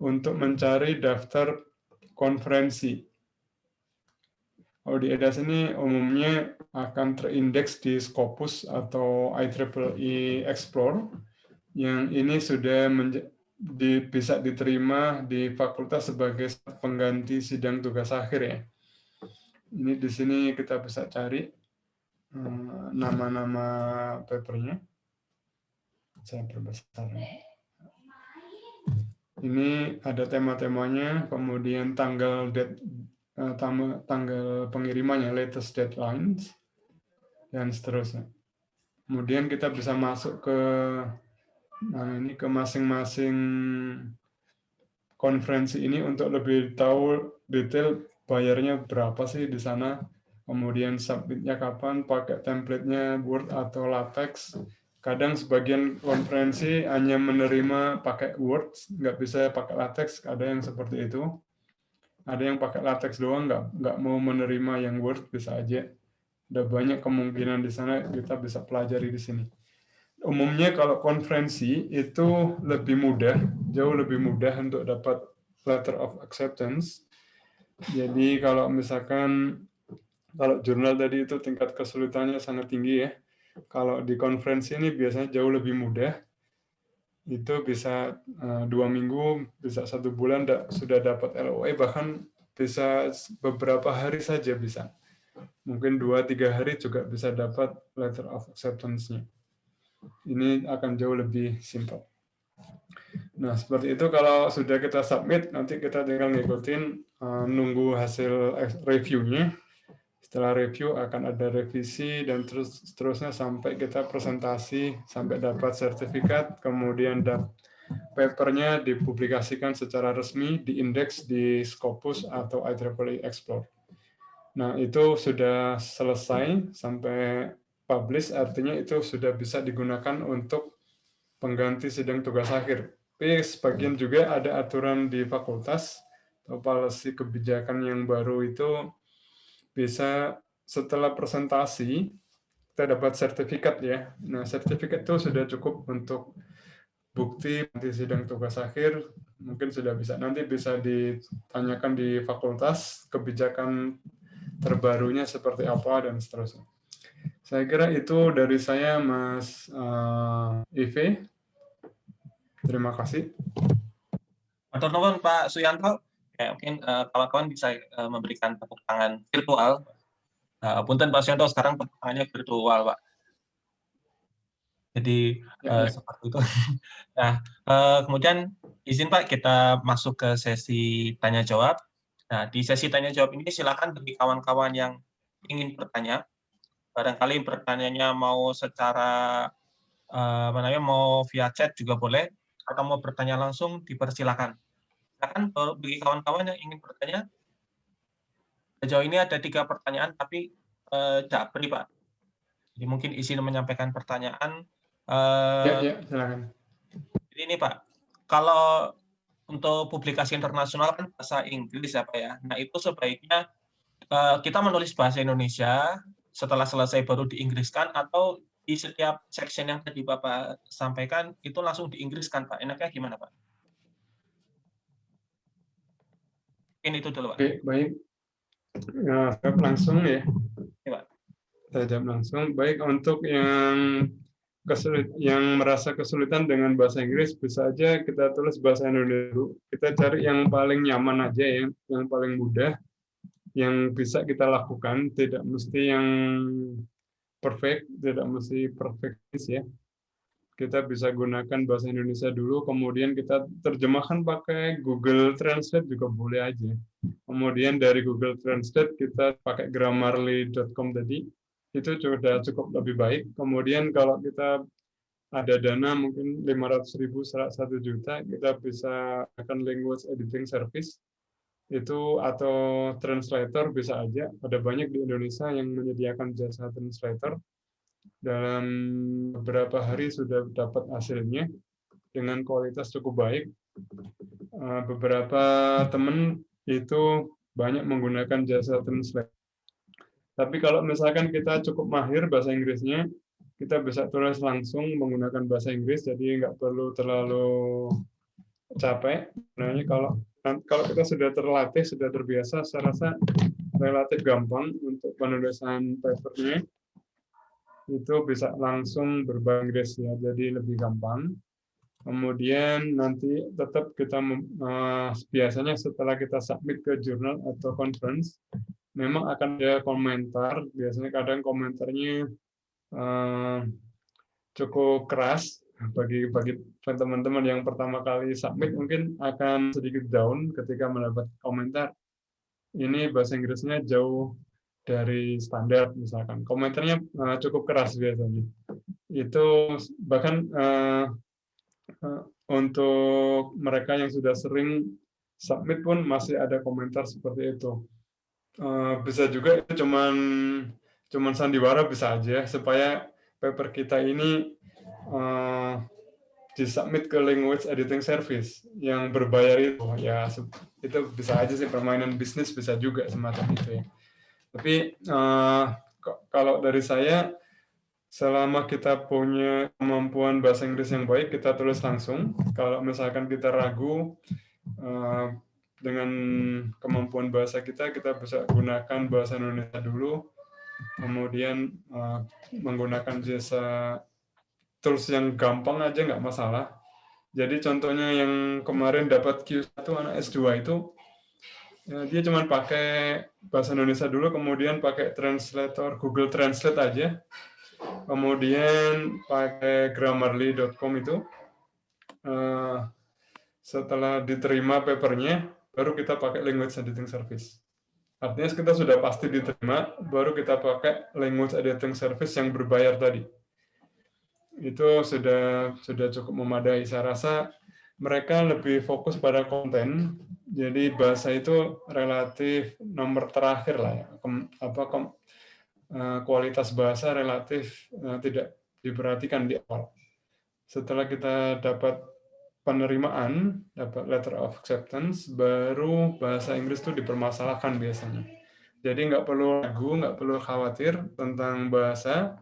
untuk mencari daftar konferensi. Kalau di edas ini umumnya akan terindeks di Scopus atau IEEE Explore, yang ini sudah bisa diterima di fakultas sebagai pengganti sidang tugas akhir ya. Ini di sini kita bisa cari nama-nama papernya. Saya perbesar. Ini ada tema-temanya, kemudian tanggal pengirimannya, latest deadlines, dan seterusnya. Kemudian kita bisa masuk ke masing-masing konferensi ini untuk lebih tahu detail bayarnya berapa sih di sana. Kemudian submitnya kapan, pakai template-nya Word atau LaTeX. Kadang sebagian konferensi hanya menerima pakai Word, nggak bisa pakai LaTeX, ada yang seperti itu. Ada yang pakai LaTeX doang, nggak mau menerima yang Word, bisa aja. Ada banyak kemungkinan di sana, kita bisa pelajari di sini. Umumnya kalau konferensi itu lebih mudah, jauh lebih mudah untuk dapat letter of acceptance. Jadi kalau misalkan, kalau jurnal tadi itu tingkat kesulitannya sangat tinggi ya. Kalau di konferensi ini biasanya jauh lebih mudah. Itu bisa 2 minggu, bisa 1 bulan sudah dapat LOE, bahkan bisa beberapa hari saja bisa. Mungkin 2-3 hari juga bisa dapat letter of acceptance-nya. Ini akan jauh lebih simple. Nah, seperti itu kalau sudah kita submit, nanti kita tinggal ngikutin, nunggu hasil review-nya. Setelah review akan ada revisi dan seterusnya sampai kita presentasi, sampai dapat sertifikat, kemudian papernya dipublikasikan secara resmi, diindeks di Scopus atau IEEE Explore. Nah, itu sudah selesai sampai publish, artinya itu sudah bisa digunakan untuk pengganti sidang tugas akhir. Tapi sebagian juga ada aturan di fakultas atau policy kebijakan yang baru itu bisa setelah presentasi kita dapat sertifikat ya. Nah, sertifikat itu sudah cukup untuk bukti nanti sidang tugas akhir, mungkin sudah bisa. Nanti bisa ditanyakan di fakultas kebijakan terbarunya seperti apa dan seterusnya. Saya kira itu dari saya, Mas Ive. Terima kasih. Matur nuwun Pak Suyanto. Ya, mungkin kawan-kawan bisa memberikan tepuk tangan virtual. Punten Pak Suyanto, sekarang tepuk tangannya virtual, Pak. Jadi seperti itu. Nah, kemudian izin Pak kita masuk ke sesi tanya jawab. Nah, di sesi tanya jawab ini silakan bagi kawan-kawan yang ingin bertanya, barangkali pertanyaannya mau secara mau via chat juga boleh, atau mau bertanya langsung dipersilakan. Silakan bagi kawan-kawan yang ingin bertanya. Sejauh ini ada 3 pertanyaan, tapi japri Pak. Jadi mungkin izin menyampaikan pertanyaan. Ya, silakan. Jadi ini Pak, kalau untuk publikasi internasional kan bahasa Inggris ya Pak ya. Nah itu sebaiknya kita menulis bahasa Indonesia, setelah selesai baru diinggriskan, atau di setiap section yang tadi Bapak sampaikan itu langsung diinggriskan Pak. Enaknya gimana Pak? Mungkin itu dulu Pak. Oke, baik. Nah, saya langsung ya. Ya, Pak. Saya jawab langsung. Baik, untuk yang merasa kesulitan dengan bahasa Inggris, bisa aja kita tulis bahasa Indonesia dulu. Kita cari yang paling nyaman aja ya, yang paling mudah, yang bisa kita lakukan, tidak mesti yang perfect, tidak mesti perfektis ya. Kita bisa gunakan bahasa Indonesia dulu, kemudian kita terjemahkan pakai Google Translate juga boleh aja. Kemudian dari Google Translate kita pakai grammarly.com tadi, itu sudah cukup lebih baik. Kemudian kalau kita ada dana mungkin 500.000, 1 juta, kita bisa akan language editing service itu atau translator bisa aja. Ada banyak di Indonesia yang menyediakan jasa translator. Dalam beberapa hari sudah dapat hasilnya dengan kualitas cukup baik. Beberapa teman itu banyak menggunakan jasa translator. Tapi kalau misalkan kita cukup mahir bahasa Inggrisnya, kita bisa tulis langsung menggunakan bahasa Inggris, jadi nggak perlu terlalu capek. Nah, kalau kita sudah terlatih, sudah terbiasa, saya rasa relatif gampang untuk penulisan papernya. Itu bisa langsung berbahasa Inggris ya, jadi lebih gampang. Kemudian nanti tetap kita biasanya setelah kita submit ke jurnal atau conference, memang akan ada komentar. Biasanya kadang komentarnya cukup keras bagi teman-teman yang pertama kali submit, mungkin akan sedikit down ketika mendapat komentar ini bahasa Inggrisnya jauh dari standar, misalkan komentarnya cukup keras biasanya. Itu bahkan untuk mereka yang sudah sering submit pun masih ada komentar seperti itu. Bisa juga itu cuman sandiwara, bisa aja supaya paper kita ini disubmit ke language editing service yang berbayar itu. Ya itu bisa aja sih, permainan bisnis bisa juga semacam itu ya. Tapi kalau dari saya, selama kita punya kemampuan bahasa Inggris yang baik, kita tulis langsung. Kalau misalkan kita ragu dengan kemampuan bahasa kita bisa gunakan bahasa Indonesia dulu, kemudian menggunakan jasa tools yang gampang aja nggak masalah. Jadi contohnya yang kemarin dapat Q1 anak S2 itu, dia cuma pakai bahasa Indonesia dulu, kemudian pakai translator Google Translate aja, kemudian pakai grammarly.com itu. Setelah diterima papernya, baru kita pakai language editing service. Artinya kita sudah pasti diterima, baru kita pakai language editing service yang berbayar tadi. Itu sudah cukup memadai. Saya rasa mereka lebih fokus pada konten. Jadi bahasa itu relatif nomor terakhir lah ya. Kualitas bahasa relatif tidak diperhatikan di awal. Setelah kita dapat penerimaan, dapat letter of acceptance, baru bahasa Inggris itu dipermasalahkan biasanya. Jadi nggak perlu ragu, nggak perlu khawatir tentang bahasa.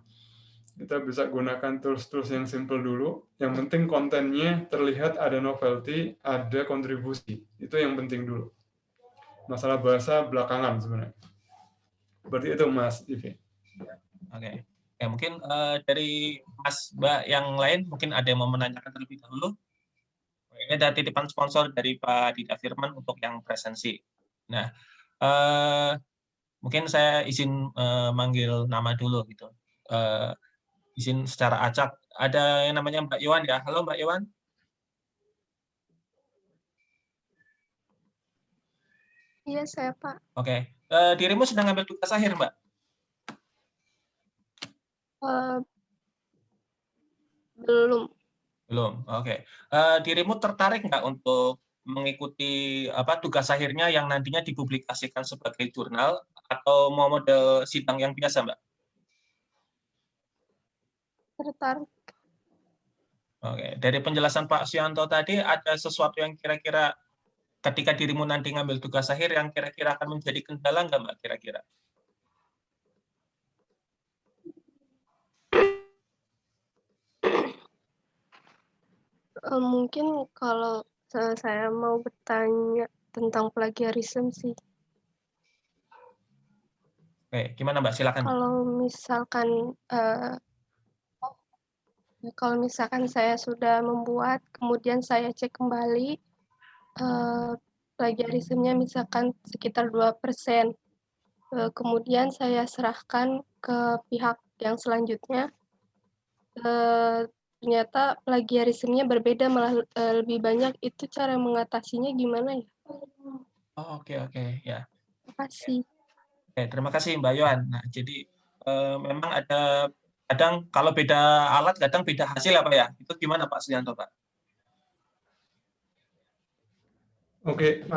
Kita bisa gunakan tools-tools yang simple dulu. Yang penting kontennya terlihat ada novelty, ada kontribusi. Itu yang penting dulu. Masalah bahasa belakangan sebenarnya. Seperti itu, Mas Ivi. Oke. Ya, mungkin dari Mas Mbak yang lain, mungkin ada yang mau menanyakan terlebih dahulu. Ini ada titipan sponsor dari Pak Dida Firman untuk yang presensi. Nah, mungkin saya izin manggil nama dulu gitu. Izin secara acak. Ada yang namanya Mbak Iwan ya. Halo Mbak Iwan. Iya, saya Pak. Oke. Dirimu sedang ngambil tugas akhir, Mbak? Belum. Belum. Oke. Dirimu tertarik nggak untuk mengikuti tugas akhirnya yang nantinya dipublikasikan sebagai jurnal atau mau model sidang yang biasa, Mbak? Tertarik. Oke. Dari penjelasan Pak Suyanto tadi, ada sesuatu yang kira-kira ketika dirimu nanti ngambil tugas akhir yang kira-kira akan menjadi kendala nggak, Mbak, kira-kira? Mungkin kalau saya mau bertanya tentang plagiarisme sih. Oke, gimana Mbak? Silakan. Kalau misalkan saya sudah membuat, kemudian saya cek kembali, plagiarismenya misalkan sekitar 2%. Kemudian saya serahkan ke pihak yang selanjutnya. Ternyata plagiarismenya berbeda, malah lebih banyak. Itu cara mengatasinya gimana ya? Oh, oke, ya. Terima kasih. Oke, terima kasih Mbak Yohan. Nah, jadi memang ada kadang kalau beda alat, kadang beda hasil apa ya? Itu gimana Pak Suyanto, Pak? Oke,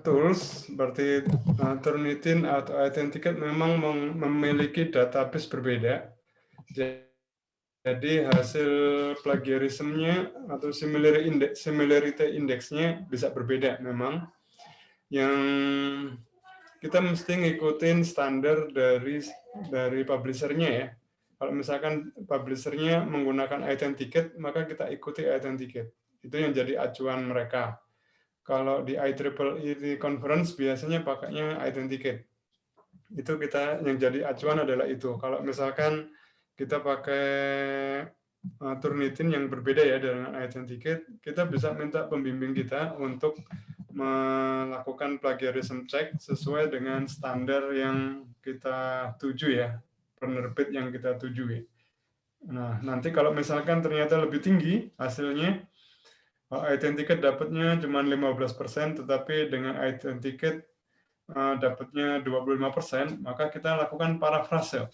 tools seperti Turnitin atau Authenticate memang memiliki database berbeda. Jadi hasil plagiarismenya atau similarity index-nya bisa berbeda memang. Yang kita mesti ngikutin standar dari publisher-nya ya. Kalau misalkan publisher-nya menggunakan Authenticate, maka kita ikuti Authenticate. Itu yang jadi acuan mereka. Kalau di IEEE conference biasanya pakainya Authenticate. Itu kita yang jadi acuan adalah itu. Kalau misalkan kita pakai Turnitin yang berbeda ya dengan Authenticate, kita bisa minta pembimbing kita untuk melakukan plagiarism check sesuai dengan standar yang kita tuju ya, penerbit yang kita tuju ya. Nah, nanti kalau misalkan ternyata lebih tinggi hasilnya, Authenticate dapatnya cuma 15%, tetapi dengan Authenticate dapatnya 25%, maka kita lakukan parafrase.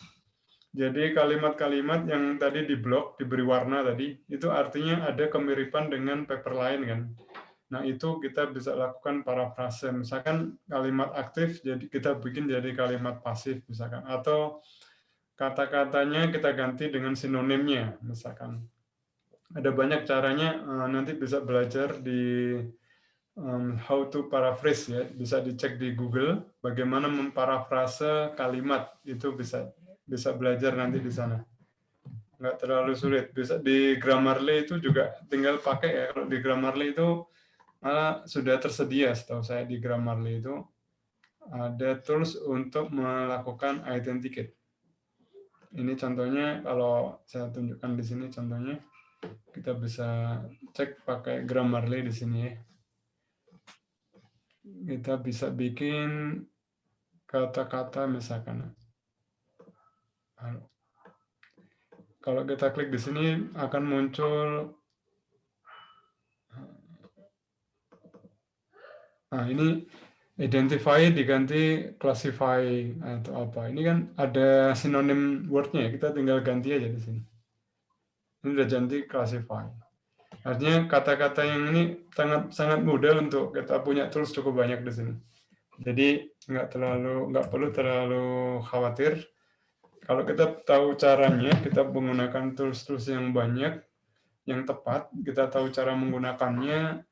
Jadi kalimat-kalimat yang tadi di blok, diberi warna tadi, itu artinya ada kemiripan dengan paper lain kan. Nah, itu kita bisa lakukan parafrase. Misalkan kalimat aktif, jadi kita bikin jadi kalimat pasif misalkan. Atau kata-katanya kita ganti dengan sinonimnya misalkan. Ada banyak caranya, nanti bisa belajar di how to paraphrase ya, bisa dicek di Google bagaimana memparafrase kalimat, itu bisa belajar nanti di sana. Nggak terlalu sulit. Bisa di Grammarly itu juga tinggal pakai ya. Kalau di Grammarly itu sudah tersedia, setahu saya di Grammarly itu ada tools untuk melakukan Authenticate. Ini contohnya, kalau saya tunjukkan di sini contohnya, kita bisa cek pakai Grammarly di sini ya. Kita bisa bikin kata-kata misalkan. Kalau kita klik di sini akan muncul, nah ini identify diganti classify atau apa. Ini kan ada sinonim word-nya ya, kita tinggal ganti aja di sini. Ini udah ganti classify. Artinya kata-kata yang ini sangat mudah untuk kita punya tools cukup banyak di sini. Jadi nggak perlu terlalu khawatir. Kalau kita tahu caranya, kita menggunakan tools-tools yang banyak, yang tepat, kita tahu cara menggunakannya,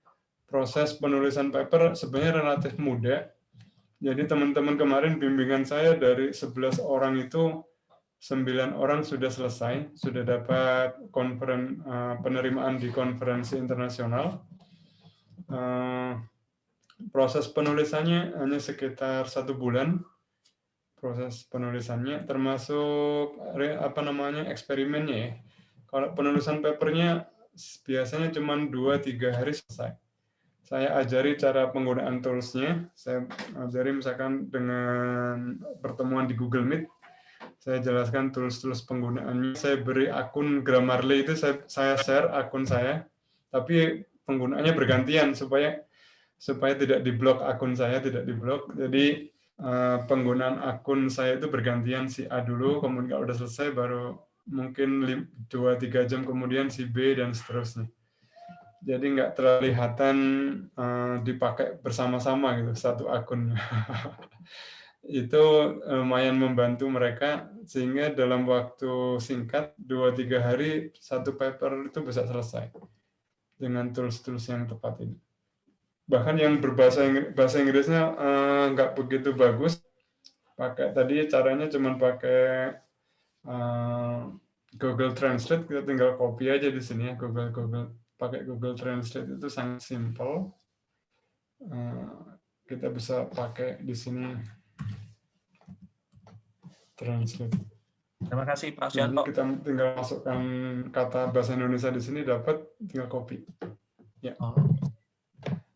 proses penulisan paper sebenarnya relatif mudah. Jadi teman-teman kemarin bimbingan saya dari 11 orang itu 9 orang sudah selesai, sudah dapat penerimaan di konferensi internasional. Proses penulisannya hanya sekitar 1 bulan. Proses penulisannya termasuk eksperimennya ya. Kalau penulisan papernya biasanya cuma 2-3 hari selesai. Saya ajari cara penggunaan tools-nya. Saya ajari misalkan dengan pertemuan di Google Meet. Saya jelaskan tools-tools penggunaannya. Saya beri akun Grammarly itu saya share akun saya. Tapi penggunaannya bergantian supaya tidak diblok akun saya, tidak diblok. Jadi penggunaan akun saya itu bergantian, si A dulu, kemudian kalau udah selesai baru mungkin 2-3 jam kemudian si B dan seterusnya. Jadi nggak terlihatan dipakai bersama-sama gitu satu akun. Itu lumayan membantu mereka sehingga dalam waktu singkat 2-3 hari satu paper itu bisa selesai dengan tools-tools yang tepat ini. Bahkan yang bahasa Inggrisnya nggak begitu bagus, tadi caranya cuma pakai Google Translate, kita tinggal copy aja di sini ya, pakai Google Translate itu sangat simple. Kita bisa pakai di sini Translate. Terima kasih Pak Suyanto. Kita tinggal masukkan kata bahasa Indonesia di sini, dapat, tinggal copy. Ya.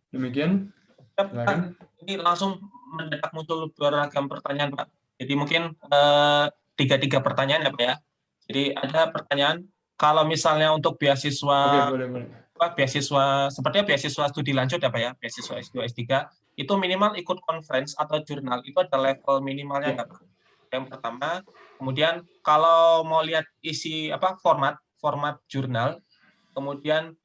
Demikian. Pak, ini langsung mendadak muncul beragam pertanyaan, Pak. Jadi mungkin 3 pertanyaan ya, Pak ya. Jadi ada pertanyaan, kalau misalnya untuk beasiswa, boleh. Beasiswa sepertinya beasiswa studi lanjut ya, Pak ya, beasiswa S2, S3, itu minimal ikut conference atau jurnal, itu ada level minimalnya nggak, Pak? Yang pertama, kemudian kalau mau lihat isi format jurnal, kemudian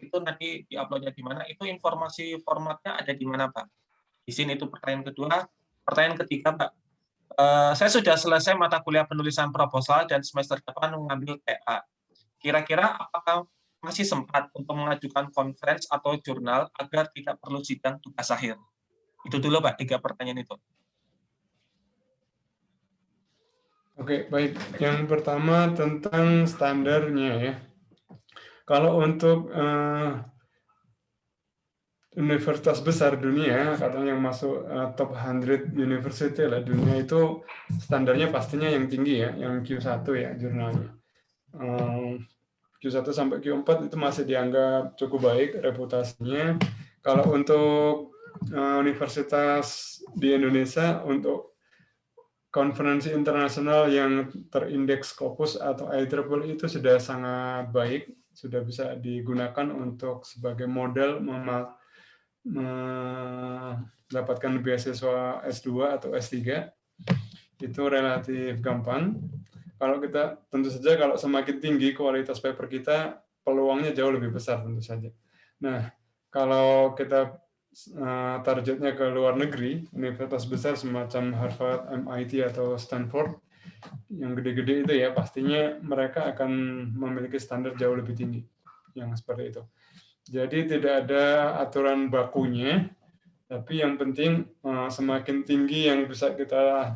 itu nanti diuploadnya di mana, itu informasi formatnya ada di mana, Pak? Di sini itu pertanyaan kedua. Pertanyaan ketiga, Pak, saya sudah selesai mata kuliah penulisan proposal dan semester depan mengambil TA. Kira-kira apakah masih sempat untuk mengajukan conference atau jurnal agar tidak perlu sidang tugas akhir? Itu dulu, Pak, 3 pertanyaan itu. Oke, baik. Yang pertama tentang standarnya ya. Kalau untuk universitas besar dunia, katanya yang masuk top 100 university lah dunia, itu standarnya pastinya yang tinggi ya, yang Q1 ya jurnalnya. Q1 sampai Q4 itu masih dianggap cukup baik reputasinya. Kalau untuk universitas di Indonesia, untuk konferensi internasional yang terindeks Scopus atau IEEE itu sudah sangat baik, sudah bisa digunakan untuk sebagai model mendapatkan beasiswa S2 atau S3. Itu relatif gampang. Kalau kita, tentu saja kalau semakin tinggi kualitas paper kita, peluangnya jauh lebih besar tentu saja. Nah, kalau kita targetnya ke luar negeri, universitas besar semacam Harvard, MIT, atau Stanford, yang gede-gede itu ya, pastinya mereka akan memiliki standar jauh lebih tinggi, yang seperti itu. Jadi tidak ada aturan bakunya, tapi yang penting semakin tinggi yang bisa kita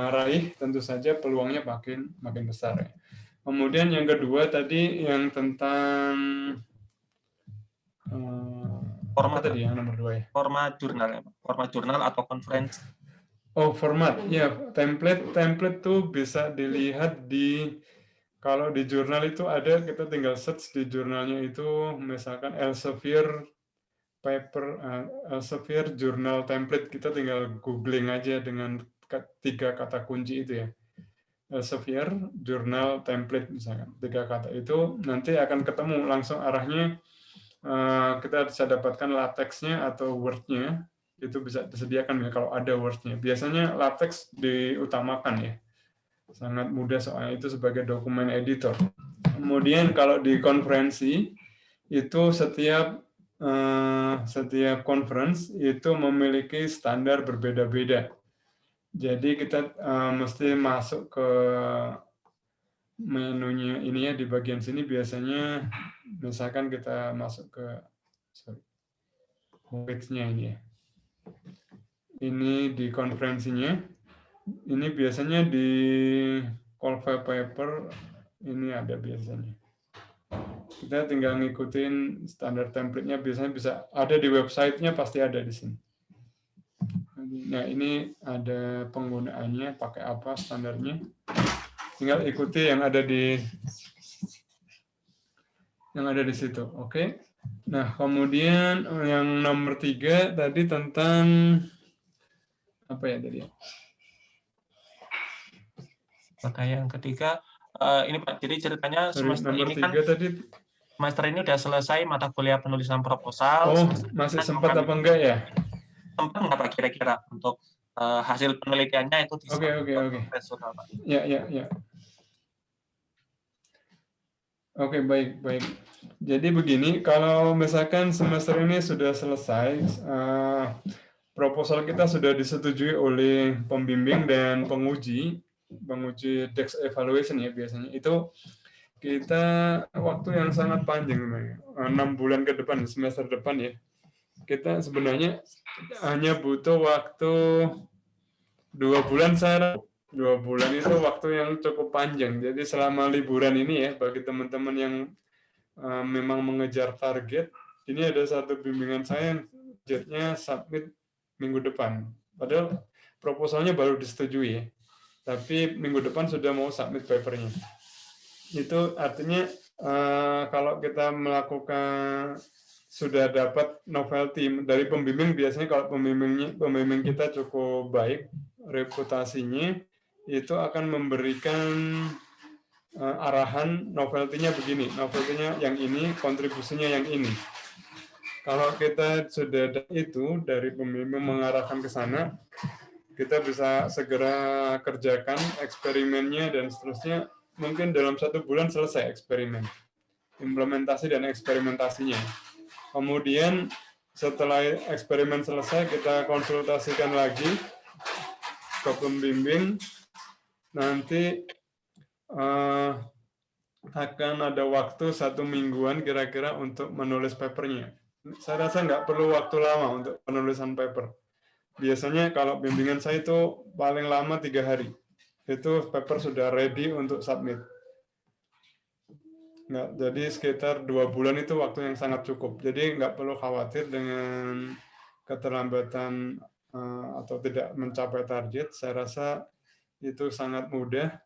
raih, tentu saja peluangnya makin besar. Ya. Kemudian yang kedua tadi yang tentang Format tadi yang nomor 2 ya. Format jurnal atau conference. Oh, format. Ya, template tuh bisa dilihat kalau di jurnal itu ada, kita tinggal search di jurnalnya itu, misalkan Elsevier paper, Elsevier jurnal template, kita tinggal googling aja dengan 3 kata kunci itu ya. Elsevier jurnal template misalkan, 3 kata itu, nanti akan ketemu langsung arahnya. Kita bisa dapatkan latexnya atau Word-nya, itu bisa disediakan ya kalau ada Word-nya. Biasanya latex diutamakan ya, sangat mudah soalnya itu sebagai dokumen editor. Kemudian kalau di konferensi, itu setiap conference itu memiliki standar berbeda-beda. Jadi kita mesti masuk ke menunya ini ya, di bagian sini biasanya misalkan kita masuk ke page-nya ini ya. Ini di konferensinya. Ini biasanya di call file paper ini ada biasanya. Kita tinggal ngikutin standar template-nya, biasanya bisa ada di website-nya, pasti ada di sini. Nah, ini ada penggunaannya, pakai apa standarnya. Tinggal ikuti yang ada di situ. Oke. Nah, kemudian yang nomor 3 tadi tentang apa ya tadi? Maka yang ketiga, ini Pak, jadi ceritanya Sorry, semester nomor ini 3 kan tadi. semester ini udah selesai mata kuliah penulisan proposal. Oh, masih sempat apa enggak ya? Sempat nggak Pak kira-kira untuk hasil penelitiannya itu Oke. Pak? Ya. Oke, baik. Jadi begini, kalau misalkan semester ini sudah selesai, proposal kita sudah disetujui oleh pembimbing dan penguji desk evaluation ya biasanya. Itu kita waktu yang sangat panjang, 6 bulan ke depan, semester depan ya. Kita sebenarnya hanya butuh waktu 2 bulan. 2 bulan itu waktu yang cukup panjang. Jadi selama liburan ini ya, bagi teman-teman yang memang mengejar target, ini ada satu bimbingan saya yang targetnya submit minggu depan. Padahal proposalnya baru disetujui ya. Tapi minggu depan sudah mau submit papernya. Itu artinya kalau kita melakukan sudah dapat novelty dari pembimbing, biasanya kalau pembimbing kita cukup baik reputasinya, itu akan memberikan arahan novelty-nya begini, novelty-nya yang ini, kontribusinya yang ini. Kalau kita sudah ada itu dari pembimbing mengarahkan ke sana, kita bisa segera kerjakan eksperimennya dan seterusnya. Mungkin dalam 1 bulan selesai eksperimen, implementasi dan eksperimentasinya. Kemudian setelah eksperimen selesai, kita konsultasikan lagi ke pembimbing. Nanti akan ada waktu 1 mingguan kira-kira untuk menulis papernya. Saya rasa nggak perlu waktu lama untuk penulisan paper. Biasanya kalau bimbingan saya itu paling lama 3 hari. Itu paper sudah ready untuk submit. Nggak, jadi sekitar 2 bulan itu waktu yang sangat cukup. Jadi nggak perlu khawatir dengan keterlambatan atau tidak mencapai target. Saya rasa itu sangat mudah.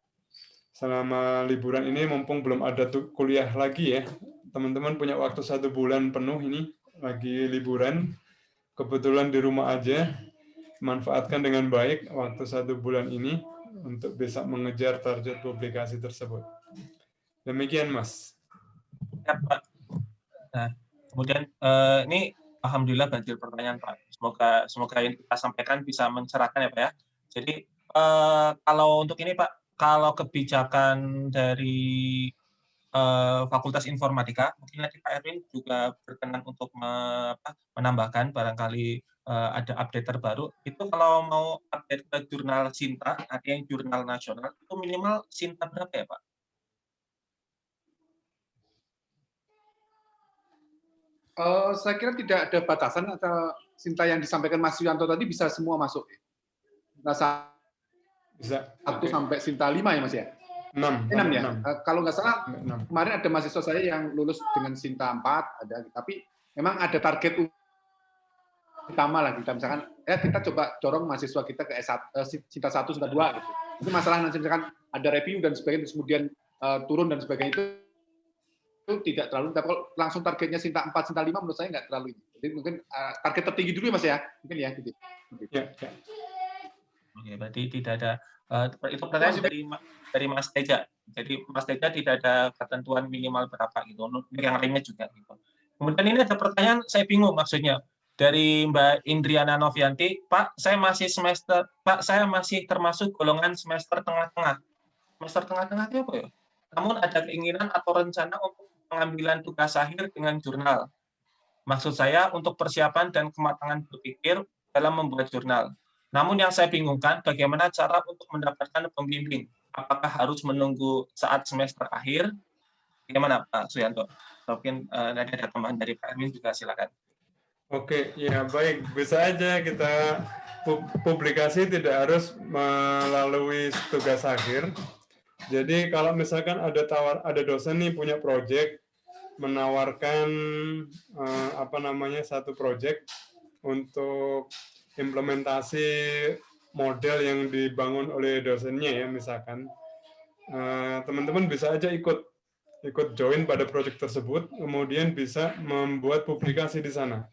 Selama liburan ini, mumpung belum ada kuliah lagi ya, teman-teman punya waktu 1 bulan penuh ini, lagi liburan, kebetulan di rumah aja, manfaatkan dengan baik waktu 1 bulan ini untuk bisa mengejar target publikasi tersebut. Demikian, Mas. Ya, Pak. Nah, kemudian ini alhamdulillah banjir pertanyaan, Pak. Semoga yang kita sampaikan bisa mencerahkan ya, Pak ya. Jadi kalau untuk ini, Pak, kalau kebijakan dari Fakultas Informatika, mungkin nanti Pak Erwin juga berkenan untuk menambahkan barangkali ada update terbaru. Itu kalau mau update ke jurnal Sinta, ada yang jurnal nasional, itu minimal Sinta berapa ya, Pak? Saya kira tidak ada batasan atau Sinta yang disampaikan Mas Yuyanto tadi bisa semua masuk. Nah, Bisa. 1 sampai Sinta 5 ya Mas ya? 6 ya. 6. Kalau nggak salah 6. kemarin ada mahasiswa saya yang lulus dengan Sinta 4 ada, tapi memang ada target utama lah kita misalkan kita coba dorong mahasiswa kita ke Sinta 1, Sinta 2 gitu. Itu masalah nanti misalkan ada review dan sebagainya terus kemudian turun dan sebagainya itu tidak terlalu, tapi kalau langsung targetnya Sinta 4, Sinta 5 menurut saya nggak terlalu ini. Jadi mungkin target tertinggi dulu Mas ya, mungkin ya gitu. Ya. Oke, berarti tidak ada itu pertanyaan dari Mas Teja. Jadi Mas Teja tidak ada ketentuan minimal berapa gitu. Yang lainnya juga gitu. Kemudian ini ada pertanyaan, saya bingung maksudnya. Dari Mbak Indriana Novianti, Pak, saya masih termasuk golongan semester tengah-tengah. Semester tengah-tengah itu apa ya? Namun ada keinginan atau rencana untuk pengambilan tugas akhir dengan jurnal. Maksud saya untuk persiapan dan kematangan berpikir dalam membuat jurnal. Namun yang saya bingungkan bagaimana cara untuk mendapatkan pembimbing. Apakah harus menunggu saat semester akhir? Bagaimana Pak Suyanto? Mungkin nanti ada tambahan dari Pak Erwin juga silakan. Oke, ya baik. Bisa aja kita publikasi tidak harus melalui tugas akhir. Jadi kalau misalkan ada dosen nih punya proyek menawarkan satu proyek untuk implementasi model yang dibangun oleh dosennya ya misalkan, teman-teman bisa aja ikut join pada proyek tersebut, kemudian bisa membuat publikasi di sana.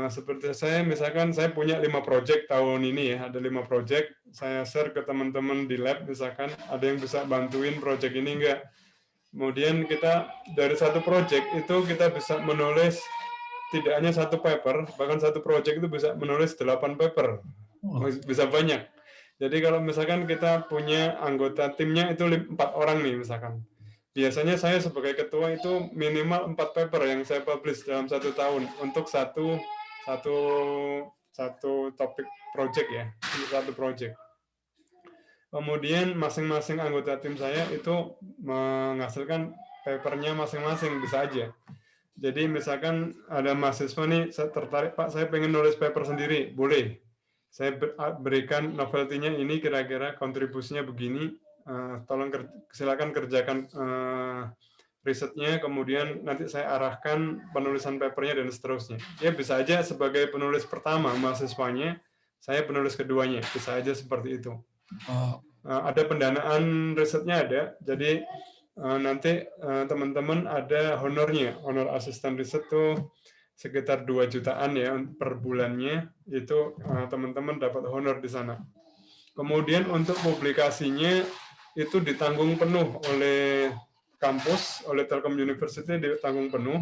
Seperti saya, misalkan saya punya 5 proyek tahun ini ya, ada 5 proyek, saya share ke teman-teman di lab, misalkan ada yang bisa bantuin proyek ini enggak. Kemudian kita dari satu proyek itu kita bisa menulis tidak hanya satu paper, bahkan satu proyek itu bisa menulis 8 paper, bisa banyak. Jadi kalau misalkan kita punya anggota timnya itu 4 orang nih misalkan. Biasanya saya sebagai ketua itu minimal 4 paper yang saya publish dalam 1 tahun untuk satu topik project ya, satu project. Kemudian masing-masing anggota tim saya itu menghasilkan papernya masing-masing, bisa aja. Jadi misalkan ada mahasiswa nih, saya tertarik, Pak, saya pengen nulis paper sendiri, boleh. Saya berikan novelty-nya ini kira-kira kontribusinya begini, tolong silakan kerjakan risetnya, kemudian nanti saya arahkan penulisan papernya dan seterusnya. Ya bisa aja sebagai penulis pertama mahasiswanya, saya penulis keduanya, bisa aja seperti itu. Ada pendanaan risetnya ada, jadi nanti teman-teman ada honornya, honor asisten riset tuh sekitar 2 jutaan ya per bulannya, itu teman-teman dapat honor di sana. Kemudian untuk publikasinya itu ditanggung penuh oleh kampus, oleh Telkom University ditanggung penuh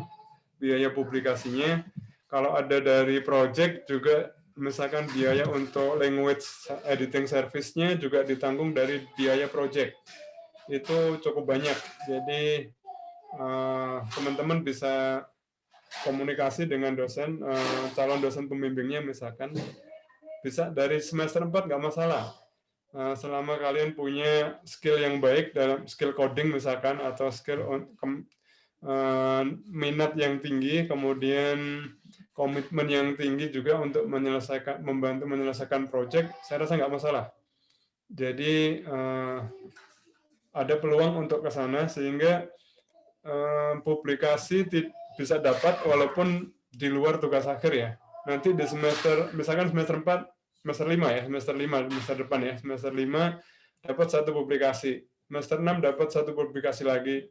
biaya publikasinya. Kalau ada dari project juga misalkan biaya untuk language editing service-nya juga ditanggung dari biaya project. Itu cukup banyak. Jadi teman-teman bisa komunikasi dengan dosen, calon dosen pembimbingnya misalkan, bisa dari semester 4 nggak masalah. Selama kalian punya skill yang baik dalam skill coding misalkan, atau skill minat yang tinggi, kemudian komitmen yang tinggi juga untuk membantu menyelesaikan project, saya rasa nggak masalah. Jadi ada peluang untuk ke sana sehingga publikasi bisa dapat walaupun di luar tugas akhir ya. Nanti di semester, misalkan semester 4, semester 5 ya, semester depan ya, semester 5 dapat 1 publikasi, semester 6 dapat 1 publikasi lagi,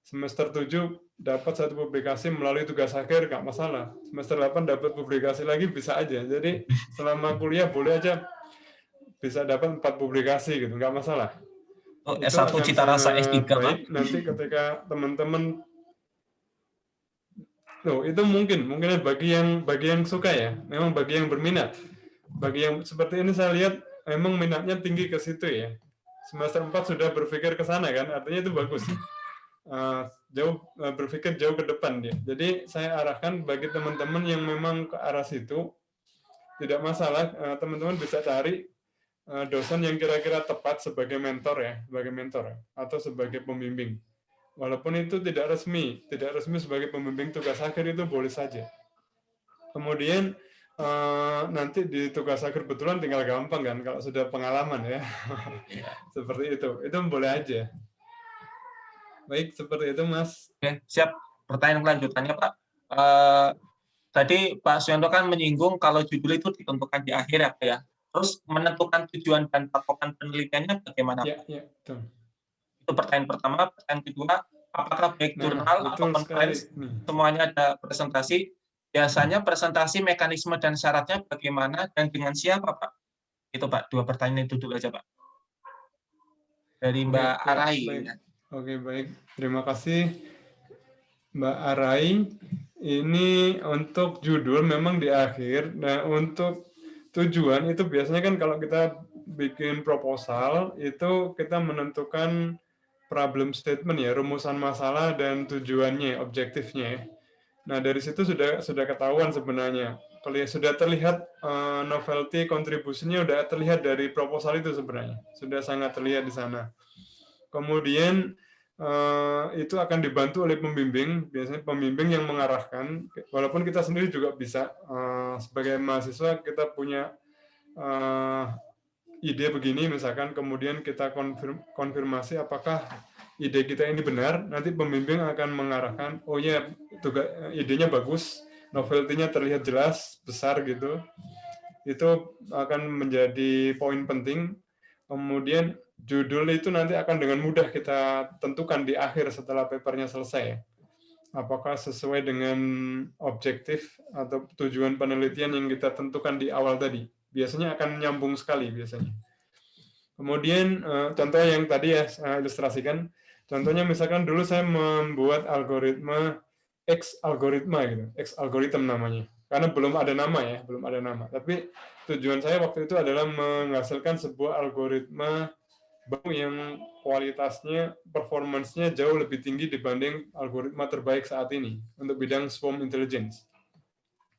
semester 7 dapat 1 publikasi melalui tugas akhir, nggak masalah. Semester 8 dapat publikasi lagi, bisa aja. Jadi selama kuliah boleh aja bisa dapat 4 publikasi gitu, nggak masalah. Oh, S1 cita rasa S3 baik, Pak. Nanti ketika teman-teman itu mungkin bagi yang suka ya, memang bagi yang berminat. Bagi yang seperti ini saya lihat memang minatnya tinggi ke situ ya. Semester 4 sudah berpikir ke sana kan, artinya itu bagus. Berpikir jauh ke depan dia. Jadi saya arahkan bagi teman-teman yang memang ke arah situ, tidak masalah, teman-teman bisa cari dosen yang kira-kira tepat sebagai mentor ya, atau sebagai pembimbing. Walaupun itu tidak resmi sebagai pembimbing tugas akhir itu boleh saja. Kemudian nanti di tugas akhir kebetulan tinggal gampang kan kalau sudah pengalaman ya. Seperti itu boleh aja. Baik, seperti itu Mas. Oke, siap. Pertanyaan kelanjutannya Pak. Tadi Pak Suyanto kan menyinggung kalau judul itu ditentukan di akhir ya Pak ya. Terus menentukan tujuan dan patokan penelitiannya bagaimana? Ya, betul. Itu pertanyaan pertama. Pertanyaan kedua, apakah baik jurnal atau conference semuanya ada presentasi? Biasanya presentasi mekanisme dan syaratnya bagaimana dan dengan siapa Pak? Itu Pak, 2 pertanyaan itu dulu aja Pak. Dari Mbak Arai. Oke, baik. Terima kasih Mbak Arai. Ini untuk judul memang di akhir. Nah, untuk tujuan itu biasanya kan kalau kita bikin proposal itu kita menentukan problem statement ya, rumusan masalah dan tujuannya, objektifnya ya. Nah, dari situ sudah ketahuan sebenarnya. Sudah terlihat novelty contribution-nya sudah terlihat dari proposal itu sebenarnya. Sudah sangat terlihat di sana. Kemudian itu akan dibantu oleh pembimbing, biasanya pembimbing yang mengarahkan, walaupun kita sendiri juga bisa, sebagai mahasiswa kita punya ide begini misalkan, kemudian kita konfirmasi apakah ide kita ini benar, nanti pembimbing akan mengarahkan, oh ya, idenya bagus, novelty-nya terlihat jelas, besar gitu, itu akan menjadi poin penting. Kemudian judul itu nanti akan dengan mudah kita tentukan di akhir setelah papernya selesai. Apakah sesuai dengan objektif atau tujuan penelitian yang kita tentukan di awal tadi. Biasanya akan nyambung sekali biasanya. Kemudian contoh yang tadi ya saya ilustrasikan. Contohnya misalkan dulu saya membuat algoritma X algoritma gitu, X algorithm namanya. Karena belum ada nama ya, belum ada nama. Tapi tujuan saya waktu itu adalah menghasilkan sebuah algoritma baru yang kualitasnya, performance-nya jauh lebih tinggi dibanding algoritma terbaik saat ini untuk bidang swarm intelligence.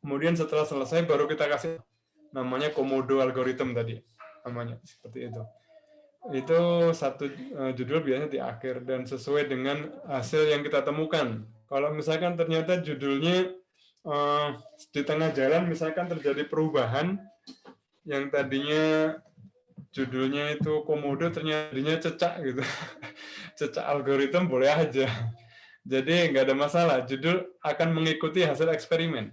Kemudian setelah selesai baru kita kasih namanya Komodo algorithm tadi, namanya seperti itu. Itu satu judul biasanya di akhir dan sesuai dengan hasil yang kita temukan. Kalau misalkan ternyata judulnya di tengah jalan misalkan terjadi perubahan yang tadinya judulnya itu Komodo ternyata cecak gitu. Cecak algoritma boleh aja. Jadi nggak ada masalah. Judul akan mengikuti hasil eksperimen.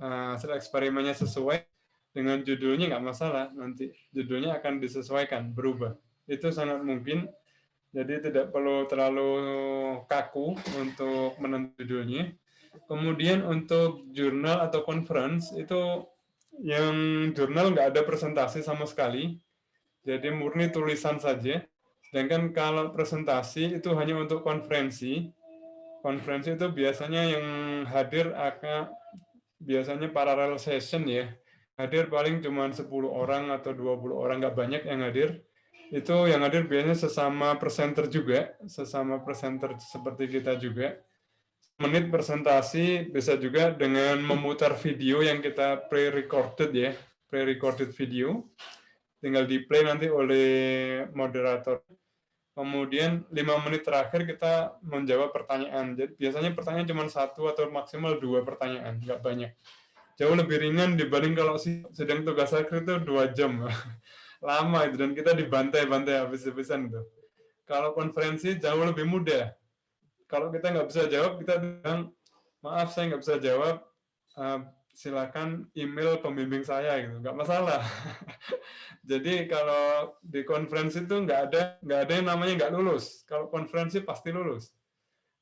Hasil eksperimennya sesuai dengan judulnya nggak masalah. Nanti judulnya akan disesuaikan, berubah. Itu sangat mungkin. Jadi tidak perlu terlalu kaku untuk menentukan judulnya. Kemudian untuk jurnal atau conference itu yang jurnal nggak ada presentasi sama sekali. Jadi murni tulisan saja. Sedangkan kalau presentasi itu hanya untuk konferensi. Konferensi itu biasanya yang hadir biasanya parallel session ya. Hadir paling cuma 10 orang atau 20 orang, nggak banyak yang hadir. Itu yang hadir biasanya sesama presenter juga, sesama presenter seperti kita juga. Menit presentasi bisa juga dengan memutar video yang kita pre-recorded ya, pre-recorded video. Tinggal di-play nanti oleh moderator. Kemudian 5 menit terakhir kita menjawab pertanyaan. Jadi biasanya pertanyaan cuma 1 atau maksimal 2 pertanyaan, nggak banyak. Jauh lebih ringan dibanding kalau sedang tugas akhir itu 2 jam. Lama itu, dan kita dibantai-bantai habis-habisan itu. Kalau konferensi jauh lebih mudah. Kalau kita nggak bisa jawab, kita bilang, maaf saya nggak bisa jawab, silakan email pembimbing saya gitu, nggak masalah. Jadi kalau di konferensi itu nggak ada yang namanya nggak lulus. Kalau konferensi pasti lulus.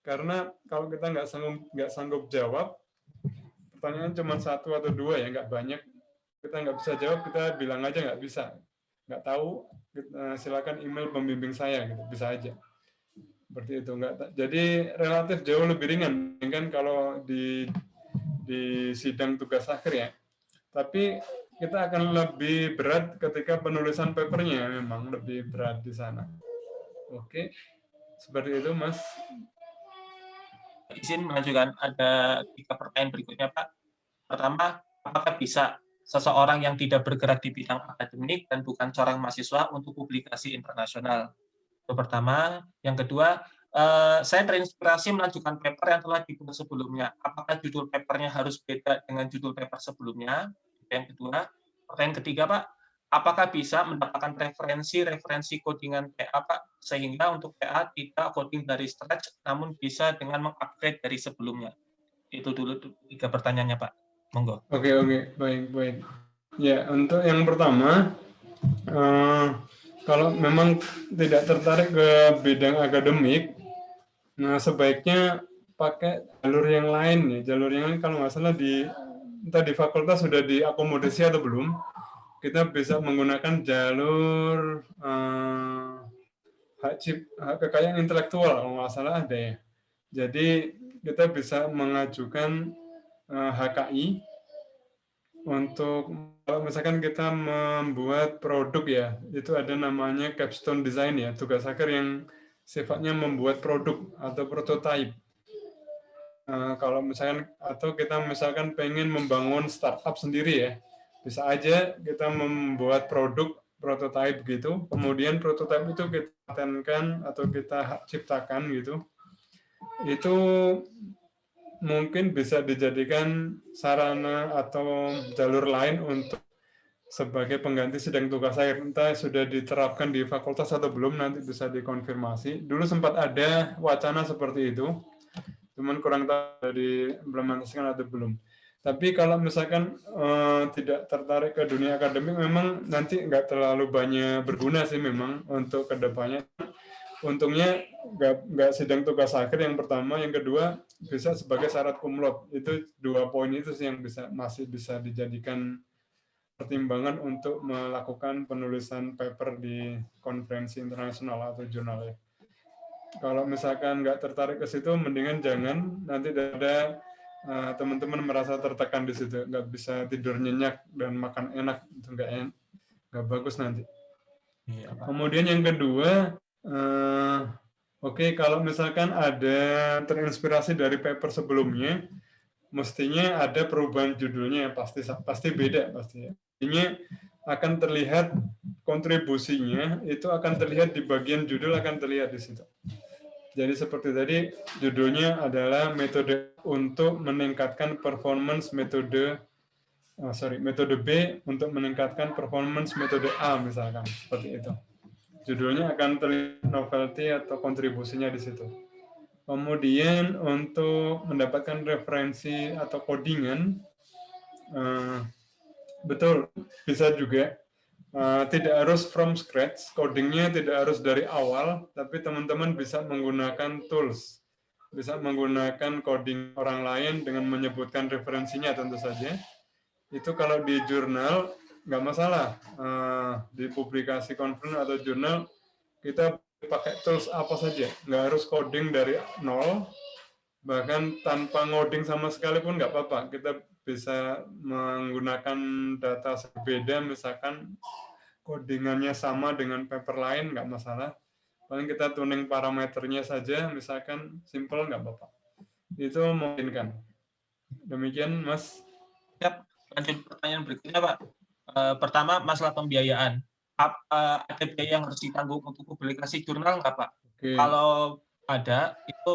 Karena kalau kita nggak sanggup jawab, pertanyaan cuma 1 atau 2 ya, nggak banyak. Kita nggak bisa jawab, kita bilang aja nggak bisa. Nggak tahu, silakan email pembimbing saya gitu, bisa aja. Seperti itu. Jadi relatif jauh lebih ringan kan kalau di sidang tugas akhir ya. Tapi kita akan lebih berat ketika penulisan papernya, memang lebih berat di sana. Oke, seperti itu Mas. Izin mengajukan ada 3 pertanyaan berikutnya Pak. Pertama, apakah bisa seseorang yang tidak bergerak di bidang akademik dan bukan seorang mahasiswa untuk publikasi internasional? Itu pertama. Yang kedua, saya terinspirasi melanjutkan paper yang telah dibuat sebelumnya. Apakah judul papernya harus beda dengan judul paper sebelumnya? Yang kedua. Pertanyaan ketiga, Pak, apakah bisa mendapatkan referensi codingan PA, Pak, sehingga untuk PA tidak coding dari scratch, namun bisa dengan mengupgrade dari sebelumnya? Itu dulu 3 pertanyaannya, Pak. Monggo. Oke, baik. Ya, untuk yang pertama, kalau memang tidak tertarik ke bidang akademik, nah sebaiknya pakai jalur yang lain ya. Jalur yang lain kalau nggak salah entah di fakultas sudah diakomodasi atau belum, kita bisa menggunakan jalur hak kekayaan intelektual kalau nggak salah ada ya. Jadi kita bisa mengajukan HKI untuk kalau misalkan kita membuat produk ya, itu ada namanya capstone design ya, tugas akhir yang sifatnya membuat produk atau prototipe. Kalau misalkan atau kita misalkan pengen membangun startup sendiri ya, bisa aja kita membuat produk prototipe gitu, kemudian prototipe itu kita patenkan atau kita ciptakan gitu. Itu mungkin bisa dijadikan sarana atau jalur lain untuk sebagai pengganti sidang tugas akhir. Entah sudah diterapkan di fakultas atau belum, nanti bisa dikonfirmasi. Dulu sempat ada wacana seperti itu, cuman kurang tahu diimplementasikan atau belum. Tapi kalau misalkan tidak tertarik ke dunia akademik, memang nanti nggak terlalu banyak berguna sih memang untuk kedepannya. Untungnya nggak sidang tugas akhir yang pertama, yang kedua bisa sebagai syarat cum laude. Itu 2 poin itu sih yang masih bisa dijadikan pertimbangan untuk melakukan penulisan paper di konferensi internasional atau jurnal ya. Kalau misalkan nggak tertarik ke situ, mendingan jangan, nanti ada teman-teman merasa tertekan di situ, nggak bisa tidur nyenyak dan makan enak, itu nggak bagus nanti. Iya, Pak. Kemudian yang kedua, kalau misalkan ada terinspirasi dari paper sebelumnya, mestinya ada perubahan judulnya, pasti beda pasti ya. Ini akan terlihat kontribusinya, itu akan terlihat di bagian judul, akan terlihat di situ. Jadi seperti tadi, judulnya adalah metode untuk meningkatkan performance metode B untuk meningkatkan performance metode A misalkan, seperti itu. Judulnya akan terlihat novelty atau kontribusinya di situ. Kemudian untuk mendapatkan referensi atau codingan, betul, bisa juga. Tidak harus from scratch, codingnya tidak harus dari awal, tapi teman-teman bisa menggunakan tools, bisa menggunakan coding orang lain dengan menyebutkan referensinya tentu saja. Itu kalau di jurnal nggak masalah, di publikasi conference atau jurnal kita pakai tools apa saja, nggak harus coding dari nol, bahkan tanpa ngoding sama sekali pun nggak apa-apa. Kita bisa menggunakan data berbeda, misalkan codingannya sama dengan paper lain, nggak masalah. Paling kita tuning parameternya saja, misalkan simple, nggak apa-apa. Itu memungkinkan. Demikian, Mas. Siap. Lanjut pertanyaan berikutnya, Pak. Pertama, masalah pembiayaan. Ada biaya yang harus ditanggung untuk publikasi jurnal nggak, Pak? Oke. Kalau ada, itu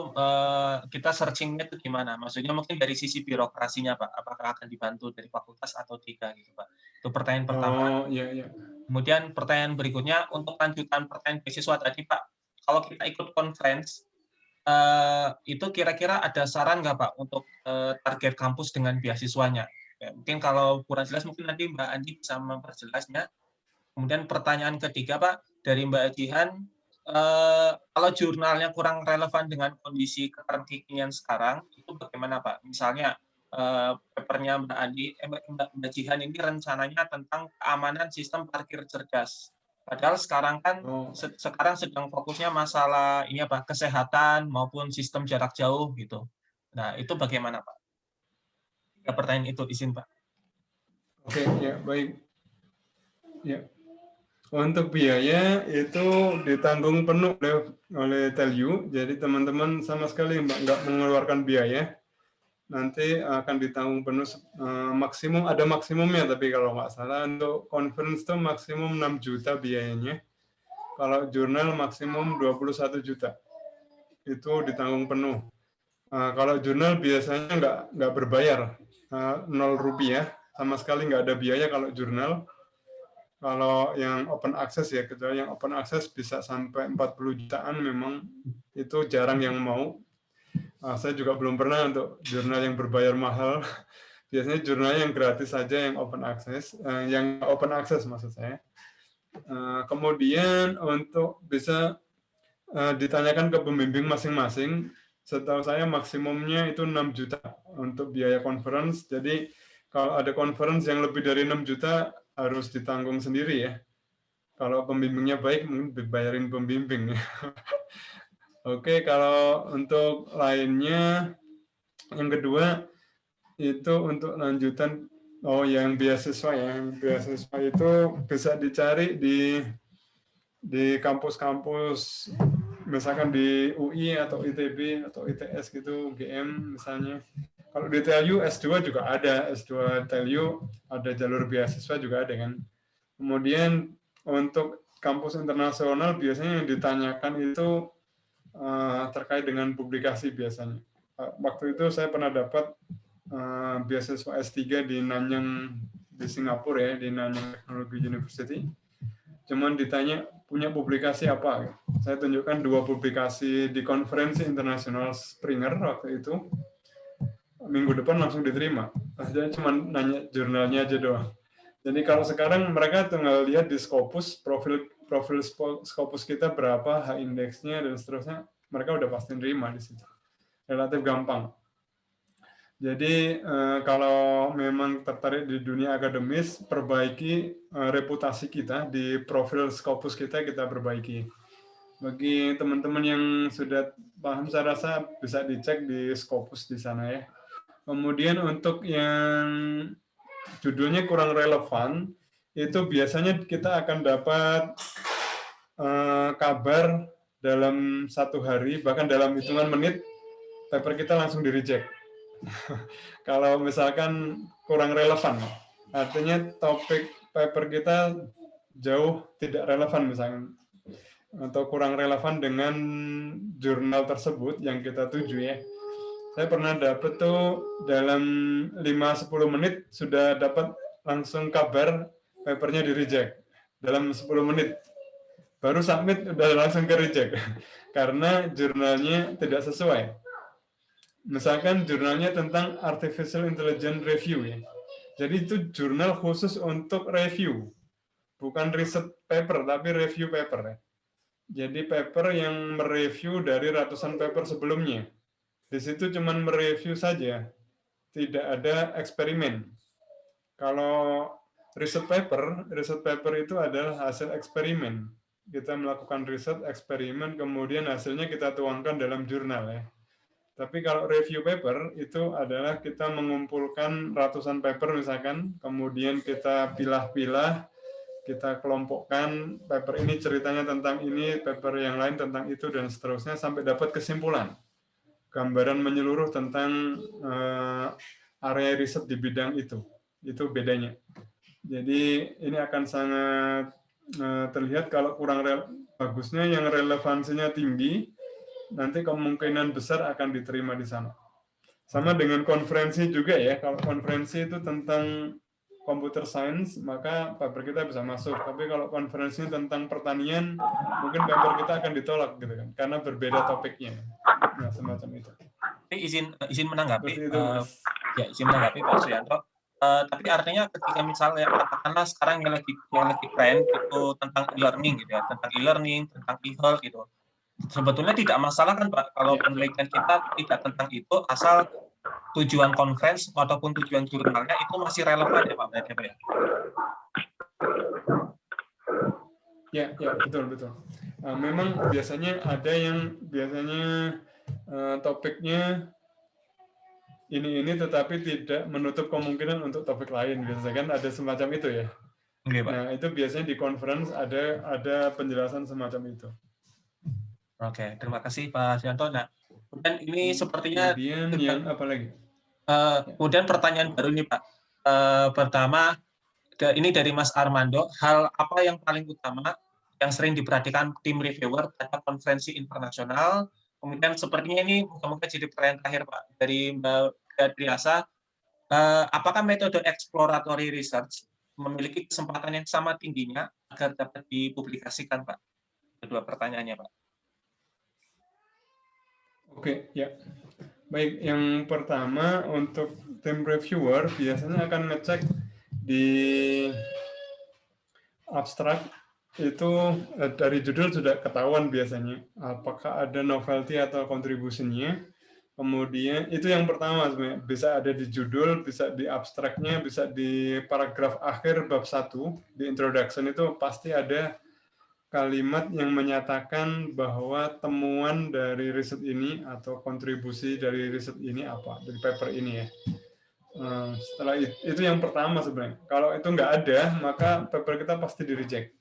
kita searching-nya itu gimana? Maksudnya mungkin dari sisi birokrasinya, Pak. Apakah akan dibantu dari fakultas atau tidak, gitu, Pak? Itu pertanyaan pertama. Oh, iya. Kemudian pertanyaan berikutnya, untuk lanjutan pertanyaan beasiswa tadi, Pak. Kalau kita ikut conference, itu kira-kira ada saran nggak, Pak, untuk target kampus dengan beasiswanya? Ya, mungkin kalau kurang jelas, mungkin nanti Mbak Andi bisa memperjelasnya. Kemudian pertanyaan ketiga, Pak, dari Mbak Jihan, kalau jurnalnya kurang relevan dengan kondisi keterkinian sekarang, itu bagaimana, Pak? Misalnya, papernya Mbak Jihan ini rencananya tentang keamanan sistem parkir cerdas. Padahal sekarang kan sekarang sedang fokusnya masalah ini apa, kesehatan maupun sistem jarak jauh gitu. Nah, itu bagaimana, Pak? Ya, pertanyaan itu izin, Pak. Oke, ya baik. Ya. Untuk biaya itu ditanggung penuh oleh Telyu, jadi teman-teman sama sekali nggak mengeluarkan biaya. Nanti akan ditanggung penuh maksimum, ada maksimumnya, tapi kalau nggak salah untuk conference itu maksimum 6 juta biayanya. Kalau jurnal maksimum 21 juta. Itu ditanggung penuh. Kalau jurnal biasanya nggak berbayar, 0 rupiah, sama sekali nggak ada biaya kalau jurnal. Kalau yang open access ya, kecuali yang open access bisa sampai 40 jutaan, memang itu jarang yang mau. Saya juga belum pernah untuk jurnal yang berbayar mahal. Biasanya jurnal yang gratis saja, yang open access maksud saya. Kemudian untuk bisa ditanyakan ke pembimbing masing-masing, setahu saya maksimumnya itu 6 juta untuk biaya conference. Jadi kalau ada conference yang lebih dari 6 juta harus ditanggung sendiri ya. Kalau pembimbingnya baik, mungkin dibayarin pembimbing. Oke, kalau untuk lainnya, yang kedua itu untuk lanjutan, yang beasiswa ya. Yang beasiswa itu bisa dicari di kampus-kampus misalkan di UI atau ITB atau ITS gitu, UGM misalnya. Kalau di TLU S2 juga ada, S2 TLU ada jalur beasiswa juga ada kan. Kemudian untuk kampus internasional biasanya yang ditanyakan itu terkait dengan publikasi biasanya. Waktu itu saya pernah dapat beasiswa S3 di Nanyang di Singapura ya, di Nanyang Technology University. Cuman ditanya punya publikasi apa? Saya tunjukkan 2 publikasi di konferensi internasional Springer waktu itu. Minggu depan langsung diterima. Jadi cuma nanya jurnalnya aja doang. Jadi kalau sekarang mereka tinggal lihat di Scopus, profil Scopus kita berapa, H-indeksnya dan seterusnya, mereka udah pasti nerima di situ. Relatif gampang. Jadi kalau memang tertarik di dunia akademis, perbaiki reputasi kita di profil Scopus kita perbaiki. Bagi teman-teman yang sudah paham, saya rasa bisa dicek di Scopus di sana ya. Kemudian untuk yang judulnya kurang relevan, itu biasanya kita akan dapat kabar dalam 1 hari, bahkan dalam hitungan menit, paper kita langsung di-reject. Kalau misalkan kurang relevan, artinya topik paper kita jauh tidak relevan misalnya, atau kurang relevan dengan jurnal tersebut yang kita tuju ya. Saya pernah dapat tuh dalam 5-10 menit sudah dapat langsung kabar papernya di-reject dalam 10 menit. Baru submit udah langsung ke reject karena jurnalnya tidak sesuai. Misalkan jurnalnya tentang artificial intelligence review ya. Jadi itu jurnal khusus untuk review. Bukan riset paper tapi review paper ya. Jadi paper yang mereview dari ratusan paper sebelumnya. Di situ cuma mereview saja. Tidak ada eksperimen. Kalau riset paper itu adalah hasil eksperimen. Kita melakukan riset, eksperimen, kemudian hasilnya kita tuangkan dalam jurnal ya. Tapi kalau review paper itu adalah kita mengumpulkan ratusan paper misalkan, kemudian kita pilah-pilah, kita kelompokkan, paper ini ceritanya tentang ini, paper yang lain tentang itu, dan seterusnya sampai dapat kesimpulan. Gambaran menyeluruh tentang area riset di bidang itu. Itu bedanya. Jadi ini akan sangat terlihat kalau kurang bagusnya yang relevansinya tinggi, nanti kemungkinan besar akan diterima di sana. Sama dengan konferensi juga ya, kalau konferensi itu tentang computer science, maka paper kita bisa masuk. Tapi kalau konferensinya tentang pertanian, mungkin paper kita akan ditolak gitu kan, karena berbeda topiknya. Nah, semacam itu. Izin menanggapi, itu, izin menanggapi Pak Suyanto. Tapi artinya ketika misalnya katakanlah sekarang yang lagi tren itu tentang e-learning gitu ya, tentang e-learning, tentang e-health gitu. Sebetulnya tidak masalah kan Pak kalau penelitian kita tidak tentang itu, asal tujuan conference ataupun tujuan jurnalnya itu masih relevan ya Pak berarti Pak ya? Ya, betul. Memang biasanya ada yang topiknya ini tetapi tidak menutup kemungkinan untuk topik lain. Biasanya kan ada semacam itu ya. Okay, Pak. Nah, itu biasanya di conference ada penjelasan semacam itu. Oke, terima kasih Pak Suyanto. Nah, kemudian ini sepertinya kemudian yang apa lagi? Kemudian pertanyaan baru nih Pak. Pertama, ini dari Mas Armando, hal apa yang paling utama yang sering diperhatikan tim reviewer pada konferensi internasional? Kemudian sepertinya ini moga-moga jadi pertanyaan terakhir Pak dari Mbak Gadriasa. Apakah metode exploratory research memiliki kesempatan yang sama tingginya agar dapat dipublikasikan Pak? Kedua pertanyaannya Pak. Oke, ya. Baik, yang pertama untuk tim reviewer biasanya akan ngecek di abstrak itu dari judul sudah ketahuan biasanya apakah ada novelty atau contribution-nya. Kemudian itu yang pertama sebenarnya, bisa ada di judul, bisa di abstraknya, bisa di paragraf akhir bab 1 di introduction itu pasti ada kalimat yang menyatakan bahwa temuan dari riset ini atau kontribusi dari riset ini apa, dari paper ini ya. Setelah itu yang pertama sebenarnya. Kalau itu nggak ada, maka paper kita pasti di-reject.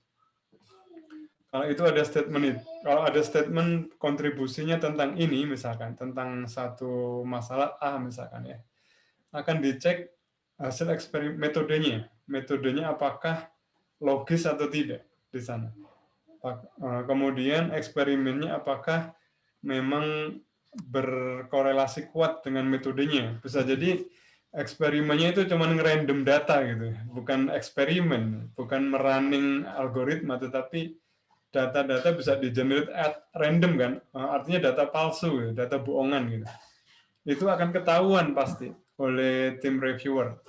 Kalau itu ada statement, kalau ada statement kontribusinya tentang ini, misalkan tentang satu masalah A misalkan ya, akan dicek hasil eksperimen metodenya apakah logis atau tidak di sana. Kemudian eksperimennya apakah memang berkorelasi kuat dengan metodenya. Bisa jadi eksperimennya itu cuma ngerandom data gitu, bukan eksperimen, bukan merunning algoritma, tetapi data-data bisa di-generate at random kan, artinya data palsu, data bohongan gitu. Itu akan ketahuan pasti oleh tim reviewer.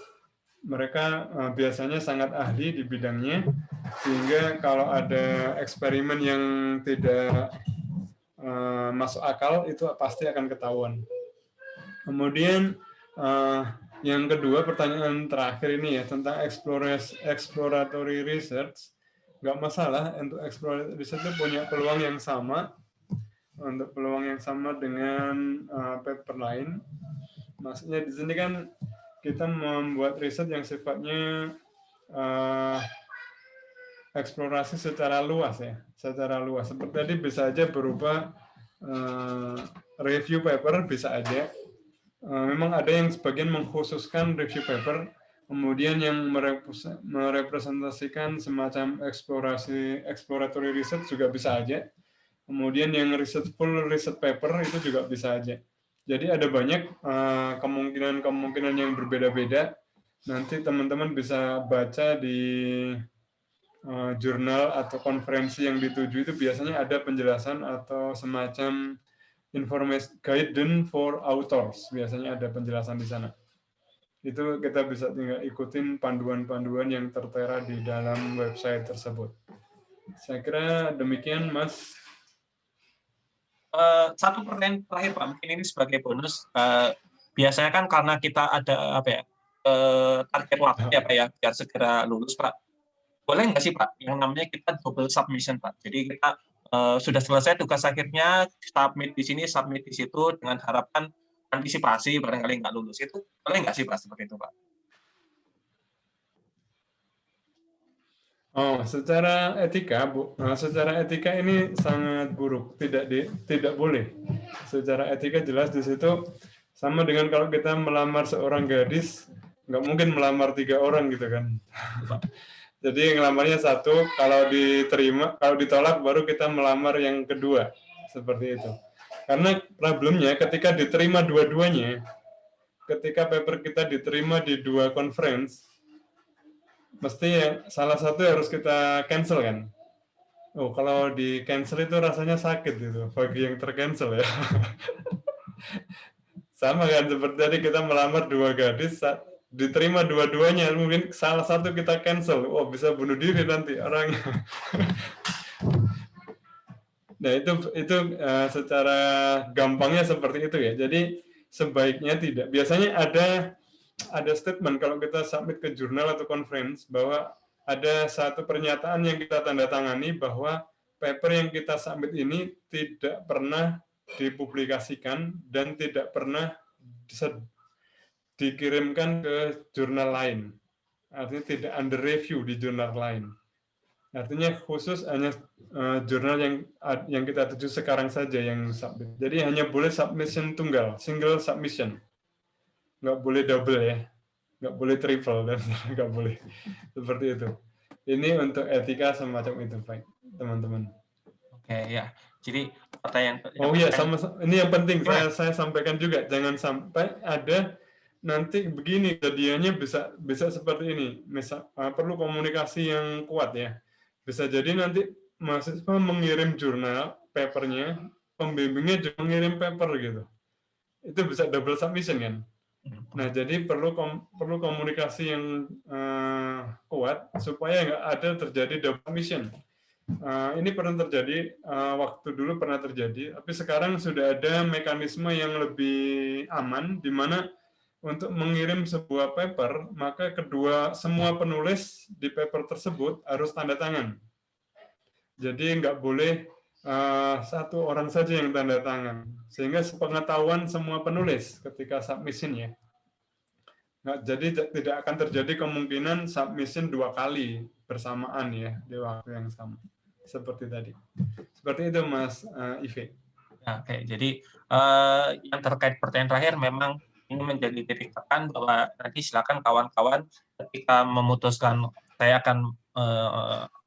Mereka biasanya sangat ahli di bidangnya, sehingga kalau ada eksperimen yang tidak masuk akal, itu pasti akan ketahuan. Kemudian yang kedua, pertanyaan terakhir ini ya, tentang exploratory research. Nggak masalah, untuk exploratory research itu punya peluang yang sama, untuk peluang yang sama dengan paper lain. Maksudnya di sini kan kita membuat riset yang sifatnya eksplorasi secara luas ya, secara luas. Seperti tadi bisa aja berupa review paper, bisa aja. Memang ada yang sebagian mengkhususkan review paper, kemudian yang merepresentasikan semacam exploratory research juga bisa aja. Kemudian yang full research paper itu juga bisa aja. Jadi ada banyak kemungkinan-kemungkinan yang berbeda-beda. Nanti teman-teman bisa baca di jurnal atau konferensi yang dituju, itu biasanya ada penjelasan atau semacam information guidance for authors, biasanya ada penjelasan di sana. Itu kita bisa tinggal ikutin panduan-panduan yang tertera di dalam website tersebut. Saya kira demikian, Mas. Satu pertanyaan terakhir, Pak. Mungkin ini sebagai bonus. Biasanya kan karena kita ada target waktu ya, Pak ya, biar segera lulus, Pak. Boleh nggak sih, Pak, yang namanya kita double submission, Pak? Jadi kita sudah selesai tugas akhirnya, submit di sini, submit di situ, dengan harapan antisipasi barangkali nggak lulus. Itu boleh nggak sih, Pak, seperti itu, Pak? Oh, secara etika, Bu. Secara etika ini sangat buruk, tidak boleh. Secara etika jelas di situ sama dengan kalau kita melamar seorang gadis, nggak mungkin melamar 3 orang gitu kan. Jadi ngelamarnya satu, kalau diterima, kalau ditolak baru kita melamar yang kedua, seperti itu. Karena problemnya ketika diterima dua-duanya, ketika paper kita diterima di 2 conference, mesti salah satu harus kita cancel kan. Oh, kalau di cancel itu rasanya sakit gitu, bagi yang tercancel ya. Sama kan, seperti tadi kita melamar 2 gadis, diterima dua-duanya, mungkin salah satu kita cancel, oh bisa bunuh diri nanti orangnya. Nah itu secara gampangnya seperti itu ya. Jadi sebaiknya tidak. Biasanya ada statement kalau kita submit ke jurnal atau conference bahwa ada satu pernyataan yang kita tanda tangani bahwa paper yang kita submit ini tidak pernah dipublikasikan dan tidak pernah dikirimkan ke jurnal lain. Artinya tidak under review di jurnal lain. Artinya khusus hanya jurnal yang kita tuju sekarang saja yang submit. Jadi hanya boleh submission tunggal, single submission. Nggak boleh double ya. Nggak boleh triple, dan nggak boleh. Seperti itu. Ini untuk etika semacam itu, Pak, teman-teman. Oke, ya. Jadi pertanyaan. Oh iya, ini yang penting saya sampaikan juga, jangan sampai ada nanti begini kejadiannya bisa seperti ini. Misal perlu komunikasi yang kuat ya. Bisa jadi nanti mahasiswa mengirim jurnal papernya, pembimbingnya juga mengirim paper gitu. Itu bisa double submission kan. Nah, jadi perlu komunikasi yang kuat supaya nggak ada terjadi double submission. Ini pernah terjadi, waktu dulu pernah terjadi, tapi sekarang sudah ada mekanisme yang lebih aman, di mana untuk mengirim sebuah paper, maka semua penulis di paper tersebut harus tanda tangan. Jadi nggak boleh satu orang saja yang tanda tangan, sehingga sepengetahuan semua penulis ketika submission ya. Jadi tidak akan terjadi kemungkinan submission 2 kali bersamaan ya di waktu yang sama. seperti tadi. Seperti itu Mas Ive. Nah, oke, jadi yang terkait pertanyaan terakhir memang ini menjadi titik tekan bahwa nanti silakan kawan-kawan ketika memutuskan saya akan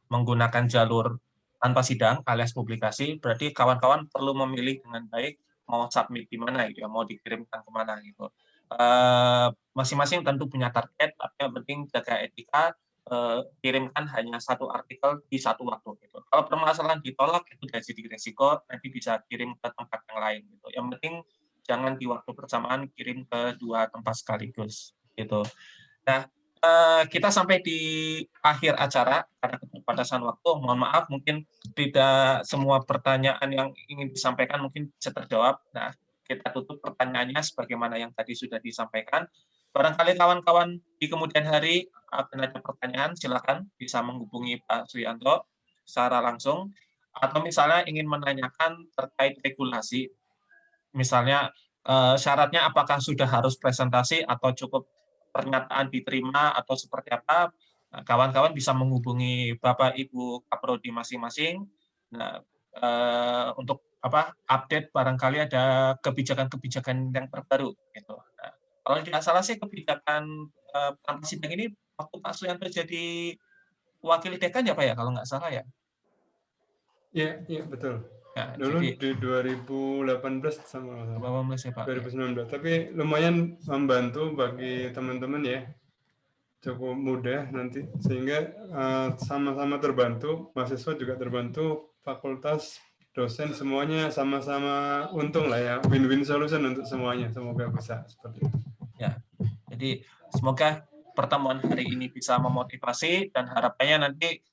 menggunakan jalur tanpa sidang alias publikasi, berarti kawan-kawan perlu memilih dengan baik mau submit di mana gitu ya, mau dikirimkan kemana gitu. Masing-masing tentu punya target, tapi yang penting jaga etika, kirimkan hanya satu artikel di satu waktu gitu. Kalau permasalahan ditolak itu udah jadi risiko, nanti bisa kirim ke tempat yang lain gitu. Yang penting jangan di waktu bersamaan kirim ke dua tempat sekaligus gitu. Nah, kita sampai di akhir acara karena keterbatasan waktu. Mohon maaf, mungkin tidak semua pertanyaan yang ingin disampaikan mungkin bisa terjawab. Nah, kita tutup pertanyaannya sebagaimana yang tadi sudah disampaikan. Barangkali kawan-kawan di kemudian hari akan ada pertanyaan, silakan bisa menghubungi Pak Suyanto secara langsung, atau misalnya ingin menanyakan terkait regulasi, misalnya syaratnya apakah sudah harus presentasi atau cukup pernyataan diterima atau seperti apa, kawan-kawan bisa menghubungi Bapak Ibu Kaprodi masing-masing. Nah, untuk update barangkali ada kebijakan-kebijakan yang terbaru gitu. Nah, kalau tidak salah sih kebijakan pengambil sidang ini waktu Pak Suyanto jadi wakil dekan ya Pak ya, kalau nggak salah ya. Iya betul. Nah, Dulu jadi di 2018 sama Bapak Mas ya Pak. 2019, tapi lumayan membantu bagi teman-teman ya, cukup mudah nanti, sehingga sama-sama terbantu, mahasiswa juga terbantu, fakultas, dosen, semuanya sama-sama untung lah ya, win-win solution untuk semuanya, semoga bisa seperti itu. Ya, jadi semoga pertemuan hari ini bisa memotivasi dan harapannya nanti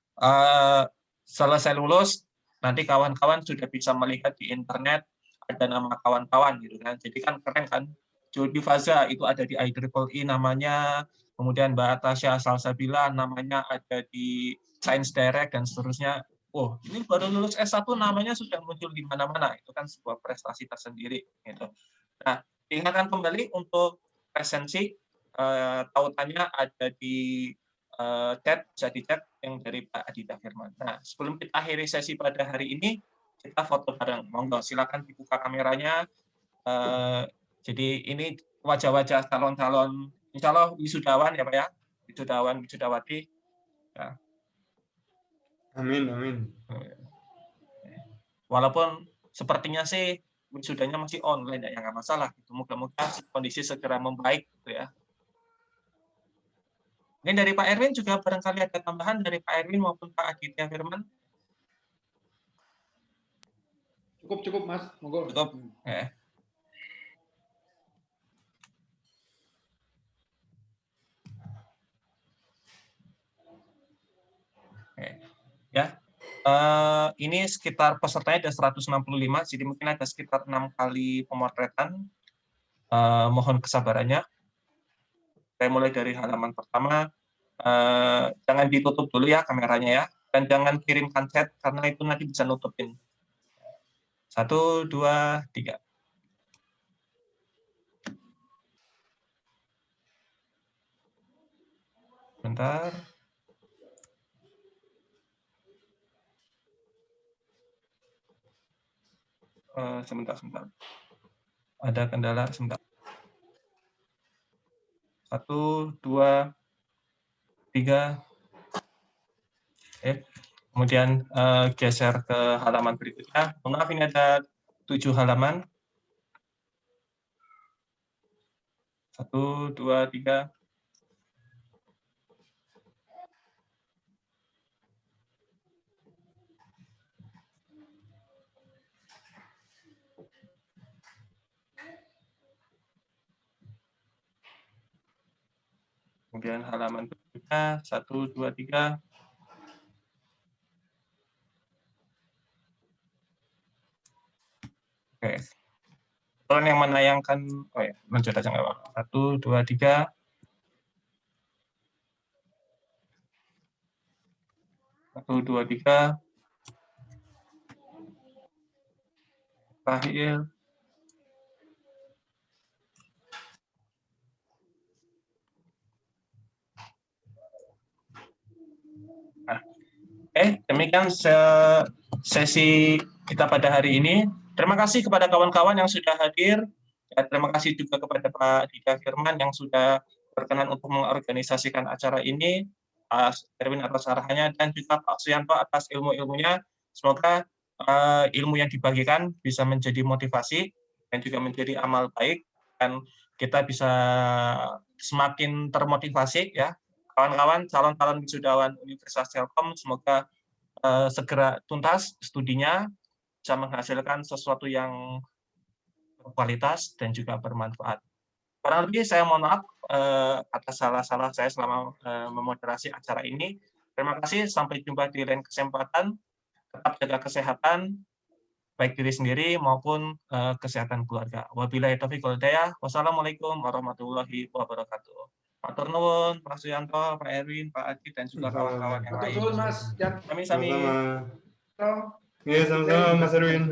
selesai lulus, nanti kawan-kawan sudah bisa melihat di internet ada nama kawan-kawan gitu kan. Jadi kan keren kan, Jody Faza itu ada di IEEE namanya, kemudian Mbak Tasya Salsabila namanya ada di Science Direct dan seterusnya. Oh, ini baru lulus S1 namanya sudah muncul di mana-mana. Itu kan sebuah prestasi tersendiri gitu. Nah, diingatkan kembali untuk presensi tautannya ada di chat, bisa di-chat yang dari Pak Aditya Firman. Nah, sebelum kita akhiri sesi pada hari ini, kita foto bareng. Monggo, silakan dibuka kameranya. Jadi ini wajah-wajah calon-calon, insya Allah wisudawan ya Pak ya, wisudawan, wisudawati. Ya. Amin. Walaupun sepertinya sih wisudanya masih online ya, nggak masalah. Moga-moga kondisi segera membaik gitu ya. Ini dari Pak Erwin juga barangkali ada tambahan dari Pak Erwin maupun Pak Aditya Firman. Cukup Mas, monggo. Cukup. Ya. Oke. Ya. Ini sekitar pesertanya ada 165, jadi mungkin ada sekitar 6 kali pemotretan. Mohon kesabarannya. Saya mulai dari halaman pertama. Jangan ditutup dulu ya kameranya ya, dan jangan kirimkan chat karena itu nanti bisa nutupin. 1, 2, 3. Bentar. Sebentar. Ada kendala sebentar. 1, 2, 3. Kemudian geser ke halaman berikutnya. Maaf, ini ada 7 halaman. 1, 2, 3. Kemudian halaman berikutnya 1, 2, 3. Oke. Tolong yang menayangkan, lanjut aja nggak apa-apa. 1, 2, 3. 1, 2, 3. Terakhir. Nah, Demikian sesi kita pada hari ini. Terima kasih kepada kawan-kawan yang sudah hadir. Terima kasih juga kepada Pak Dida Firman yang sudah berkenan untuk mengorganisasikan acara ini, Pak Erwin atas arahannya, dan juga Pak Suyanto atas ilmu-ilmunya. Semoga ilmu yang dibagikan bisa menjadi motivasi dan juga menjadi amal baik, dan kita bisa semakin termotivasi ya. Kawan-kawan calon-calon wisudawan Universitas Telkom, semoga segera tuntas studinya, bisa menghasilkan sesuatu yang berkualitas dan juga bermanfaat. Kurang lebih saya mohon maaf atas salah-salah saya selama memoderasi acara ini. Terima kasih, sampai jumpa di lain kesempatan. Tetap jaga kesehatan, baik diri sendiri maupun kesehatan keluarga. Wabillahi taufiq wal hidayah. Wassalamualaikum warahmatullahi wabarakatuh. Matur nuwun, Pak Suyanto, Pak Erwin, Pak Adi, dan juga kawan-kawan yang Betul, lain. Mas Jan. Sami-sami. Sama-sama. Iya, sama-sama Mas Erwin.